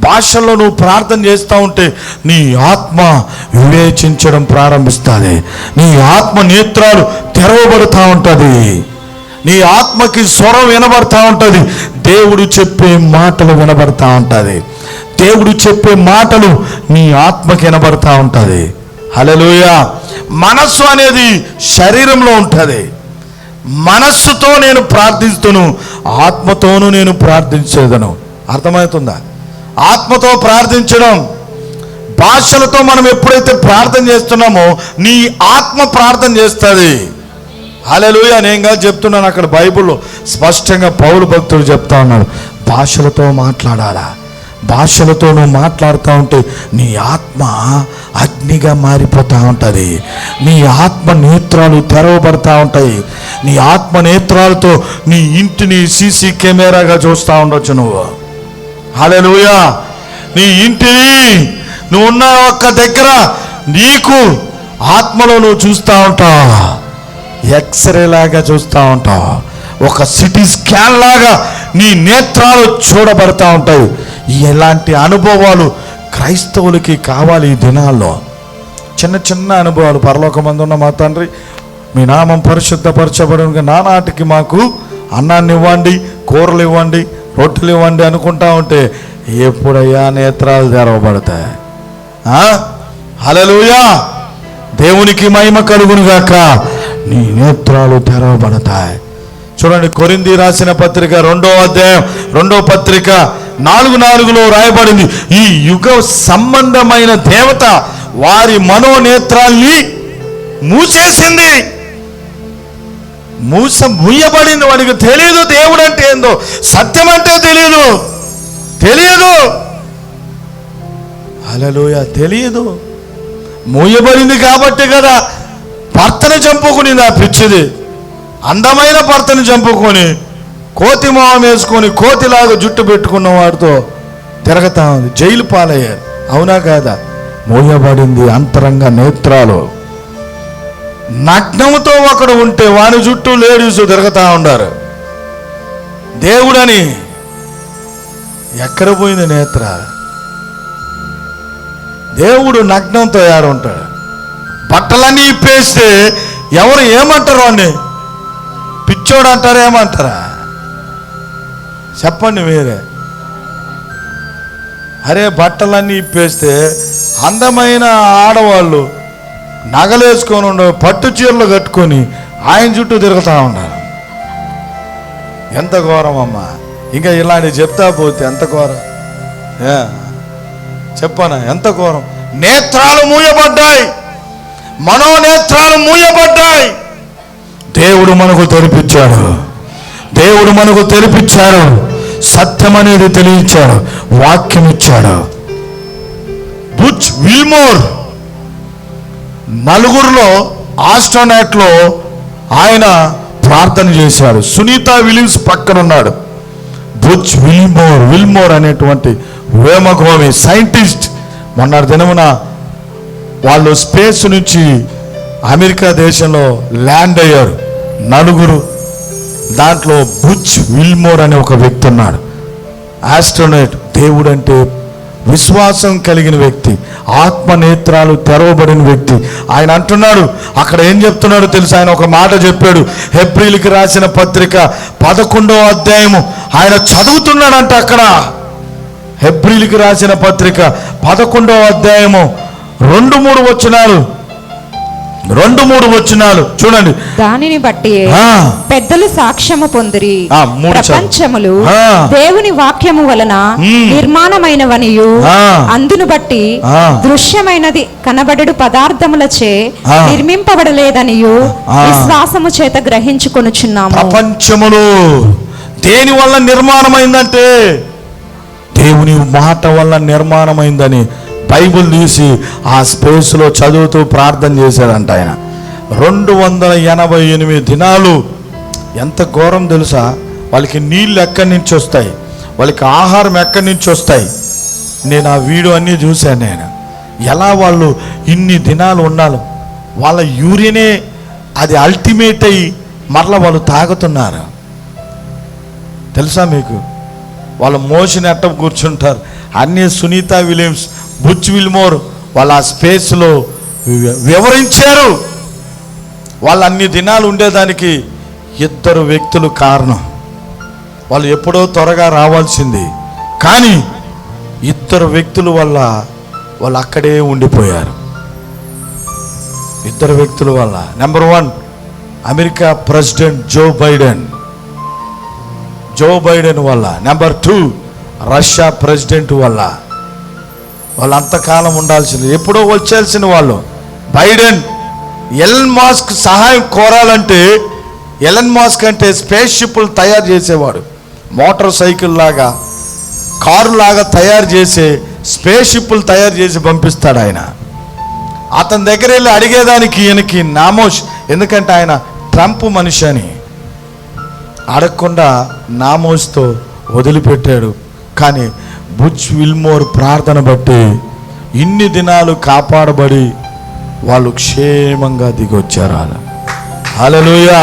భాషల్లో నువ్వు ప్రార్థన చేస్తూ ఉంటే నీ ఆత్మ వివేచించడం ప్రారంభిస్తుంది, నీ ఆత్మ నేత్రాలు తెరవబడుతూ ఉంటుంది, నీ ఆత్మకి స్వరం వినబడతా ఉంటుంది, దేవుడు చెప్పే మాటలు వినబడతా ఉంటుంది, దేవుడు చెప్పే మాటలు నీ ఆత్మకి వినబడతా ఉంటుంది. హల్లెలూయా. మనస్సు అనేది శరీరంలో ఉంటుంది. మనస్సుతో నేను ప్రార్థిస్తును, ఆత్మతోనూ నేను ప్రార్థించేదను. అర్థమవుతుందా? ఆత్మతో ప్రార్థించడం, భాషలతో మనం ఎప్పుడైతే ప్రార్థన చేస్తున్నామో నీ ఆత్మ ప్రార్థన చేస్తుంది. హల్లెలూయా. నేను కాదు చెప్తున్నాను, అక్కడ బైబిల్లో స్పష్టంగా పౌలు భక్తుడు చెప్తా ఉన్నాడు, భాషలతో మాట్లాడాలా. భాషలతో నువ్వు మాట్లాడుతూ ఉంటే నీ ఆత్మ అగ్నిగా మారిపోతూ ఉంటుంది, నీ ఆత్మ నేత్రాలు తెరవబడతా ఉంటాయి. నీ ఆత్మ నేత్రాలతో నీ ఇంటిని సీసీ కెమెరాగా చూస్తూ ఉండొచ్చు నువ్వు. హల్లెలూయా. నీ ఇంటిని నువ్వు ఉన్న ఒక్క దగ్గర నీకు ఆత్మలో నువ్వు చూస్తూ ఉంటావు, ఎక్స్రే లాగా చూస్తూ ఉంటావు, ఒక సిటీ స్కాన్ లాగా నీ నేత్రాలు చూడబడతా ఉంటాయి. ఇలాంటి అనుభవాలు క్రైస్తవులకి కావాలి ఈ దినాల్లో. చిన్న చిన్న అనుభవాలు. పరలోకమందున్న మా తండ్రి, మీ నామం పరిశుద్ధపరచబడిన నానాటికి మాకు అన్నాన్ని ఇవ్వండి, కూరలు ఇవ్వండి, రొట్టెలు ఇవ్వండి అనుకుంటా ఉంటే ఎప్పుడయ్యా నేత్రాలు తెరవబడతాయి? హల్లెలూయా. దేవునికి మహిమ కలుగును గాక. నీ నేత్రాలు తెరవబడతాయి. చూడండి, కొరింథీ రాసిన పత్రిక 2వ అధ్యాయం 2వ పత్రిక 4:4 రాయబడింది, ఈ యుగ సంబంధమైన దేవత వారి మనోనేత్రాల్ని మూసేసింది. మూయబడింది. వాడికి తెలియదు దేవుడు అంటే ఏందో, సత్యం అంటే తెలియదు. హల్లెలూయా. తెలియదు. మూయబడింది కాబట్టి కదా భర్తను చంపుకునింది ఆ పిచ్చిది. అందమైన భర్తను చంపుకొని కోతి మొహం వేసుకొని కోతిలాగా జుట్టు పెట్టుకున్న వాడితో తిరగతా ఉంది. జైలు పాలయ్యారు. అవునా కాదా? మూయబడింది అంతరంగ నేత్రాలు. నగ్నముతో ఒకడు ఉంటే వాని చుట్టూ లేడీస్ తిరగతా ఉన్నారు. దేవుడని ఎక్కడ పోయింది నేత్ర? దేవుడు నగ్నంతో ఉంటాడు. బట్టలన్నీ ఇప్పేస్తే ఎవరు ఏమంటారు? వాడిని పిచ్చోడు అంటారా, ఏమంటారా? చెప్పండి మీరే. అరే, బట్టలన్నీ ఇప్పేస్తే అందమైన ఆడవాళ్ళు నగలేసుకొని ఉండే పట్టు చీరలు కట్టుకొని ఆయన చుట్టూ తిరుగుతూ ఉన్నారు. ఎంత ఘోరం అమ్మా! ఇంకా ఇలాంటివి చెప్తా పోతే ఎంత ఘోరం చెప్పనా? ఎంత ఘోరం! నేత్రాలు మూయబడ్డాయి, మనోనేత్రాలు మూయబడ్డాయి. దేవుడు మనకు తెరిపించాడు. దేవుడు మనకు తెలిపించాడు, సత్యం అనేది తెలియచాడు, వాక్యం ఇచ్చాడు. బుచ్ విల్మోర్ నలుగురిలో ఆస్ట్రోనాట్లో ఆయన ప్రార్థన చేశాడు. సునీతా విలియమ్స్ పక్కన ఉన్నాడు. బుచ్ విల్మోర్ అనేటువంటి వ్యోమగామి సైంటిస్ట్ మొన్నటి దినమున వాళ్ళు స్పేస్ నుంచి అమెరికా దేశంలో ల్యాండ్ అయ్యారు నలుగురు. దాంట్లో బుచ్ విల్మోర్ అనే ఒక వ్యక్తి ఉన్నాడు, ఆస్ట్రోనట్. దేవుడు అంటే విశ్వాసం కలిగిన వ్యక్తి, ఆత్మనేత్రాలు తెరవబడిన వ్యక్తి. ఆయన అంటున్నాడు, అక్కడ ఏం చెప్తున్నాడో తెలుసు. ఆయన ఒక మాట చెప్పాడు. హెబ్రీయులకు రాసిన పత్రిక 11వ అధ్యాయము ఆయన చదువుతున్నాడంట. అక్కడ హెబ్రీయులకు రాసిన పత్రిక 11వ అధ్యాయము 2-3 వచనాలు చూడండి. దానిని బట్టి పెద్దలు సాక్ష్యము పొందిరి, ప్రపంచములు దేవుని వాక్యము వలన నిర్మాణమైనవనియు అందును బట్టి దృశ్యమైనది కనబడెడు పదార్థములచే నిర్మింపబడలేదనియు విశ్వాసము చేత గ్రహించుకొనుచున్నాము. ప్రపంచములు దేని వల్ల నిర్మాణమైందంటే దేవుని మాట వల్ల నిర్మాణమైందని బైబిల్ తీసి ఆ స్పేస్లో చదువుతూ ప్రార్థన చేశాడంట ఆయన. 288 దినాలు. ఎంత ఘోరం తెలుసా? వాళ్ళకి నీళ్ళు ఎక్కడి నుంచి వస్తాయి, వాళ్ళకి ఆహారం ఎక్కడి నుంచి వస్తాయి. నేను ఆ వీడియో అన్నీ చూశాను. నేను ఎలా వాళ్ళు ఇన్ని దినాలు ఉండాలి, వాళ్ళ యూరినే అది అల్టిమేట్ అయ్యి మరలా వాళ్ళు తాగుతున్నారు. తెలుసా మీకు? వాళ్ళ మోషన్ ఎట్ట కూర్చుంటారు. అన్నీ సునీతా విలియమ్స్, బుచ్ విల్మోర్ వాళ్ళ ఆ స్పేస్లో వివరించారు. వాళ్ళు అన్ని దినాలు ఉండేదానికి 2 వ్యక్తులు కారణం. వాళ్ళు ఎప్పుడో త్వరగా రావాల్సింది, కానీ 2 వ్యక్తుల వల్ల వాళ్ళు అక్కడే ఉండిపోయారు. 2 వ్యక్తుల వల్ల. Number 1 America president Joe Biden వల్ల. నెంబర్ 2 రష్యా ప్రెసిడెంట్ వల్ల. వాళ్ళు అంతకాలం ఉండాల్సింది, ఎప్పుడో వచ్చేయాల్సిన వాళ్ళు. బైడెన్ ఎలన్ మాస్క్ సహాయం కోరాలంటే, ఎలన్ మాస్క్ అంటే స్పేస్ షిప్లు తయారు చేసేవాడు. మోటార్ సైకిల్ లాగా, కారు లాగా తయారు చేసే స్పేస్ షిప్లు తయారు చేసి పంపిస్తాడు ఆయన. అతని దగ్గర వెళ్ళి అడిగేదానికి ఈయనకి నామోష్. ఎందుకంటే ఆయన ట్రంప్ మనిషి అని అడగకుండా నామోష్తో వదిలిపెట్టాడు. కానీ బుచ్ విల్మోర్ ప్రార్థన బట్టి ఇన్ని దినాలు కాపాడబడి వాళ్ళు క్షేమంగా దిగొచ్చారు. హల్లెలూయా.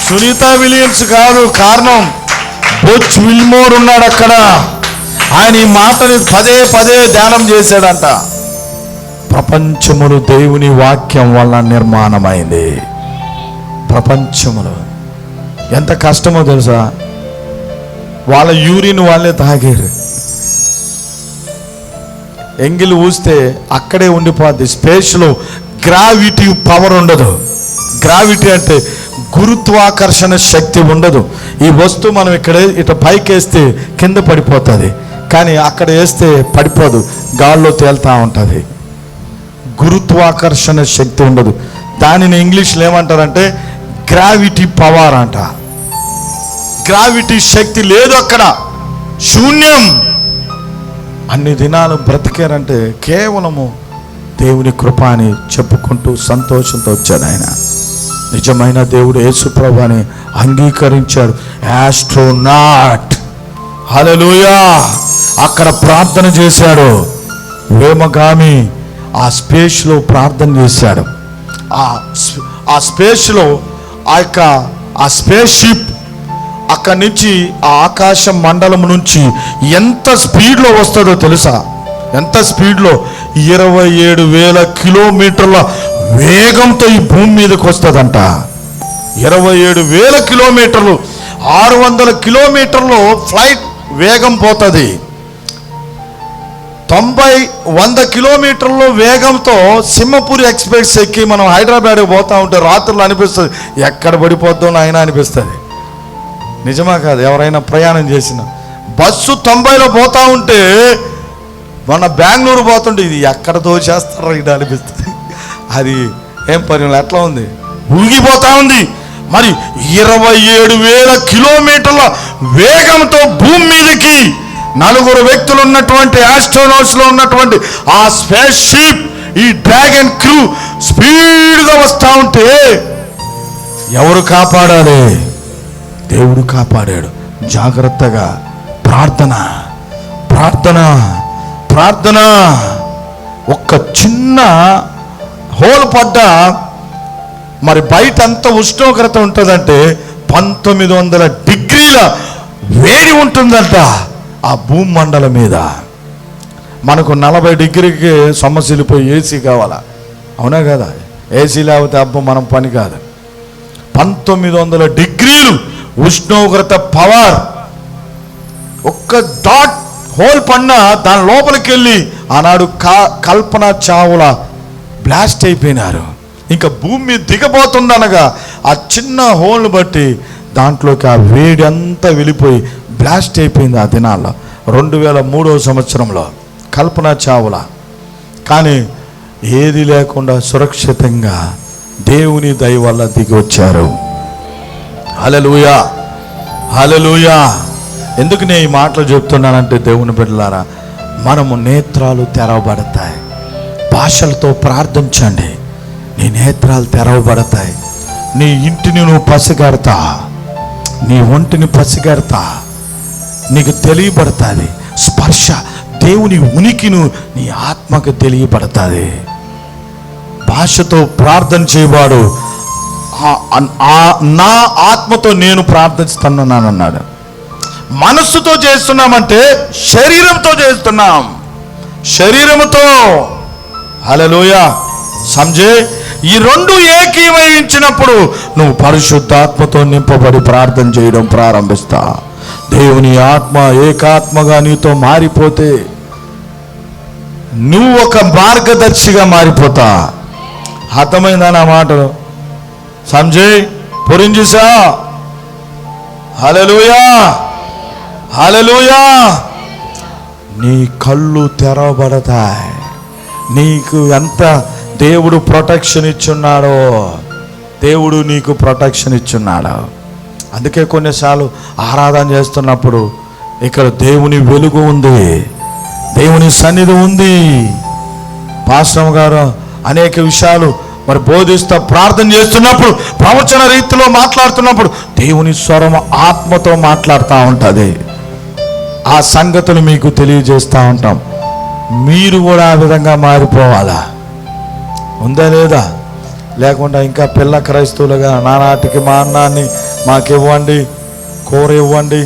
సునీతా విలియమ్స్ కాదు కారణం, బుచ్ విల్మోర్ ఉన్నాడు అక్కడ. ఆయన ఈ మాటని పదే ధ్యానం చేశాడంట. ప్రపంచములు దేవుని వాక్యం వల్ల నిర్మాణమైంది. ప్రపంచములు ఎంత కష్టమో తెలుసా? వాళ్ళ యూరిన్ వాళ్ళే తాగారు. ఎంగిలి ఊస్తే అక్కడే ఉండిపోద్ది. స్పేస్లో గ్రావిటీ పవర్ ఉండదు. గ్రావిటీ అంటే గురుత్వాకర్షణ శక్తి ఉండదు. ఈ వస్తువు మనం ఇట పైకి వేస్తే కింద పడిపోతుంది, కానీ అక్కడ వేస్తే పడిపోదు, గాల్లో తేలుతూ ఉంటుంది. గురుత్వాకర్షణ శక్తి ఉండదు. దానిని ఇంగ్లీష్లో ఏమంటారంటే గ్రావిటీ పవర్ అంట. గ్రావిటీ శక్తి లేదు అక్కడ, శూన్యం. అన్ని దినాలు బ్రతికారంటే కేవలము దేవుని కృప అని చెప్పుకుంటూ సంతోషంతో వచ్చాడు ఆయన. నిజమైన దేవుడు యేసు ప్రభువుని అంగీకరించాడు. ఆస్ట్రోనాట్. హల్లెలూయా. అక్కడ ప్రార్థన చేశాడు. వ్యోమగామి ఆ స్పేస్లో ప్రార్థన చేశాడు. ఆ స్పేస్లో ఆ స్పేస్ షిప్ అక్కడి నుంచి ఆ ఆకాశ మండలం నుంచి ఎంత స్పీడ్లో వస్తుందో తెలుసా? ఎంత స్పీడ్లో? 27,000 కిలోమీటర్ల వేగంతో ఈ భూమి మీదకి వస్తుందంట. 27,000 కిలోమీటర్లు, 600 కిలోమీటర్లు ఫ్లైట్ వేగం పోతుంది. 90-100 కిలోమీటర్ల వేగంతో సింహపూరి ఎక్స్ప్రెస్ ఎక్కి మనం హైదరాబాద్కి పోతా ఉంటే రాత్రులు అనిపిస్తుంది, ఎక్కడ పడిపోద్దో నాయన అనిపిస్తుంది. నిజమా కాదు? ఎవరైనా ప్రయాణం చేసిన బస్సు 90లో పోతా ఉంటే, మొన్న బెంగళూరు పోతుంటే ఇది ఎక్కడ దోచేస్తారో ఇది అనిపిస్తుంది. అది ఏం పరిణామం ఎట్లా ఉంది, ఊగిపోతా ఉంది. మరి 27,000 కిలోమీటర్ల వేగంతో భూమి మీదకి 4 వ్యక్తులు ఉన్నటువంటి ఆస్ట్రోనాట్స్ లో ఉన్నటువంటి ఆ స్పేస్ షిప్, ఈ డ్రాగన్ క్రూ స్పీడ్గా వస్తూ ఉంటే ఎవరు కాపాడాలి? దేవుడు కాపాడాడు. జాగ్రత్తగా ప్రార్థన ప్రార్థన ప్రార్థన. ఒక్క చిన్న హోల్ పడ్డా మరి బయట అంత ఉష్ణోగ్రత ఉంటుందంటే 1900 డిగ్రీల వేడి ఉంటుందంట ఆ భూమండలం మీద. మనకు 40 డిగ్రీకి సొమ్మసిల్లిపోయి ఏసీ కావాలా, అవునా కదా? ఏసీ లేకపోతే అబ్బో మనం పని కాదు. 1900 డిగ్రీలు ఉష్ణోగ్రత పవర్. ఒక్క డాట్ హోల్ పడినా దాని లోపలికి వెళ్ళి ఆనాడు కల్పన చావ్లా బ్లాస్ట్ అయిపోయినారు. ఇంకా భూమి దిగబోతుందనగా ఆ చిన్న హోల్ను బట్టి దాంట్లోకి ఆ వేడి అంతా వెళ్ళిపోయి బ్లాస్ట్ అయిపోయింది ఆ దినాల్లో. 2003వ సంవత్సరంలో కల్పన చావ్లా. కానీ ఏది లేకుండా సురక్షితంగా దేవుని దయ వల్ల దిగి వచ్చారు. హల్లెలూయా హల్లెలూయా. ఎందుకు నేను ఈ మాటలు చెప్తున్నానంటే దేవుని బిడ్డలారా, మనము నేత్రాలు తెరవబడతాయి. భాషలతో ప్రార్థించండి, నీ నేత్రాలు తెరవబడతాయి. నీ ఇంటిని నువ్వు పసిగడతా, నీ ఒంటిని పసిగడతా, నీకు తెలియబడుతుంది. స్పర్శ, దేవుని ఉనికిను నీ ఆత్మకు తెలియబడుతుంది. భాషతో ప్రార్థన చేయవాడు నా ఆత్మతో నేను ప్రార్థిస్తున్నానన్నాడు. మనస్సుతో చేస్తున్నామంటే శరీరంతో చేస్తున్నాం, శరీరముతో. హల్లెలూయా. సంజయ్, ఈ రెండు ఏకీభవించినప్పుడు నువ్వు పరిశుద్ధాత్మతో నింపబడి ప్రార్థన చేయడం ప్రారంభిస్తా. దేవుని ఆత్మ ఏకాత్మగా నీతో మారిపోతే నువ్వు ఒక మార్గదర్శిగా మారిపోతా. అర్థమైందా నా మాటలు? సంజయ్ పురింజిసా. హల్లెలూయా హల్లెలూయా. నీ కళ్ళు తెరవబడతాయి. నీకు ఎంత దేవుడు ప్రొటెక్షన్ ఇచ్చున్నాడో, దేవుడు నీకు ప్రొటెక్షన్ ఇచ్చున్నాడు. అందుకే కొన్నిసార్లు ఆరాధన చేస్తున్నప్పుడు ఇక్కడ దేవుని వెలుగు ఉంది, దేవుని సన్నిధి ఉంది. పాస్టర్ గారు అనేక విషయాలు మరి బోధిస్తూ ప్రార్థన చేస్తున్నప్పుడు, ప్రవచన రీతిలో మాట్లాడుతున్నప్పుడు దేవుని స్వరం ఆత్మతో మాట్లాడుతూ ఉంటుంది. ఆ సంగతులు మీకు తెలియజేస్తూ ఉంటాం. మీరు కూడా ఆ విధంగా మారిపోవాలా? ఉందా లేదా? లేకుండా ఇంకా పిల్ల క్రైస్తవులుగా నానాటికి మా అన్నాన్ని మాకివ్వండి, కూర ఇవ్వండి,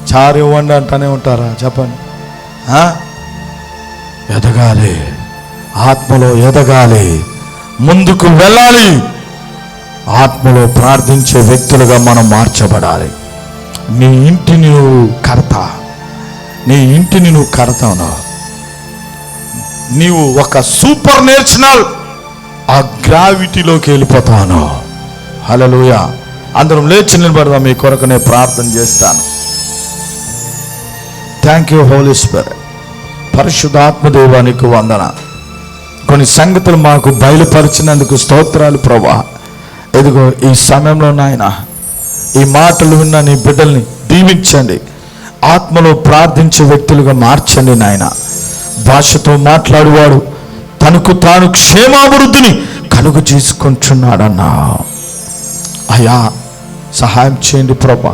చారు ఇవ్వండి అంటూనే ఉంటారా? చెప్పండి. ఎదగాలి, ఆత్మలో ఎదగాలి, ముందుకు వెళ్ళాలి. ఆత్మలో ప్రార్థించే వ్యక్తులుగా మనం మార్చబడాలి. నీ ఇంటిని నువ్వు కడతా, నీ ఇంటిని నువ్వు కడతావు. నీవు ఒక సూపర్ నేషనల్ ఆ గ్రావిటీలోకి వెళ్ళిపోతాను. హల్లెలూయా. అందరం లేచి నిలబడదాం. మీ కొరకు నేను ప్రార్థన చేస్తాను. Thank you holy spirit. పరిశుద్ధాత్మదేవానికి వందన. కొన్ని సంగతులు మాకు బయలుపరిచినందుకు స్తోత్రాలు ప్రభువా. ఎదుగో ఈ సమయంలో నాయన ఈ మాటలు విన్న నీ బిడ్డల్ని దీవించండి. ఆత్మలో ప్రార్థించే వ్యక్తులుగా మార్చండి నాయన. భాషతో మాట్లాడువాడు తనకు తాను క్షేమాభివృద్ధిని కలుగు చేసుకుంటున్నాడన్నా. అయ్యా సహాయం చేయండి ప్రభా.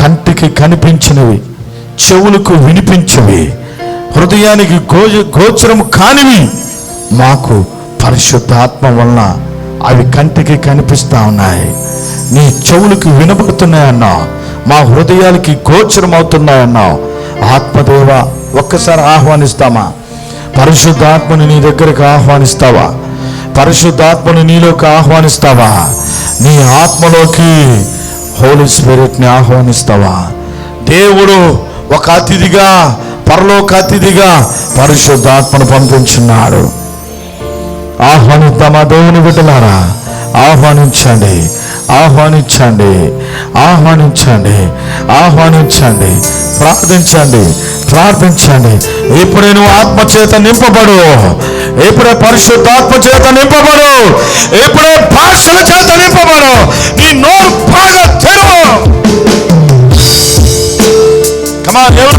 కంటికి కనిపించినవి, చెవులకు వినిపించవి, హృదయానికి గోచరం కానివి మాకు పరిశుద్ధాత్మ వలన అవి కంటికి కనిపిస్తా ఉన్నాయి, నీ చెవులకు వినబడుతున్నాయన్నా, మా హృదయాలకి గోచరం అవుతున్నాయన్నా. ఆత్మదేవ ఒక్కసారి ఆహ్వానిస్తామా? పరిశుద్ధాత్మని నీ దగ్గరికి ఆహ్వానిస్తావా? పరిశుద్ధాత్మని నీలోకి ఆహ్వానిస్తావా? నీ ఆత్మలోకి హోలీ స్పిరిట్ని ఆహ్వానిస్తావా? దేవుడు ఒక అతిథిగా, పరలోక అతిథిగా పరిశుద్ధాత్మను పంపించున్నాడు. ఆహ్వానిద్దామా దేవుని బిడ్డలారా? ఆహ్వానించండి, ఆహ్వానించండి, ఆహ్వానించండి, ఆహ్వానించండి. ప్రార్థించండి, ప్రార్థించండి. ఇప్పుడే నువ్వు ఆత్మచేత నింపబడు. ఇప్పుడే పరిశుద్ధాత్మ చేత నింపబడు, ఇప్పుడే భాషల చేత నింపబడు. నీ నోరు బాగా తెరువు. కమాన్ ఎవరు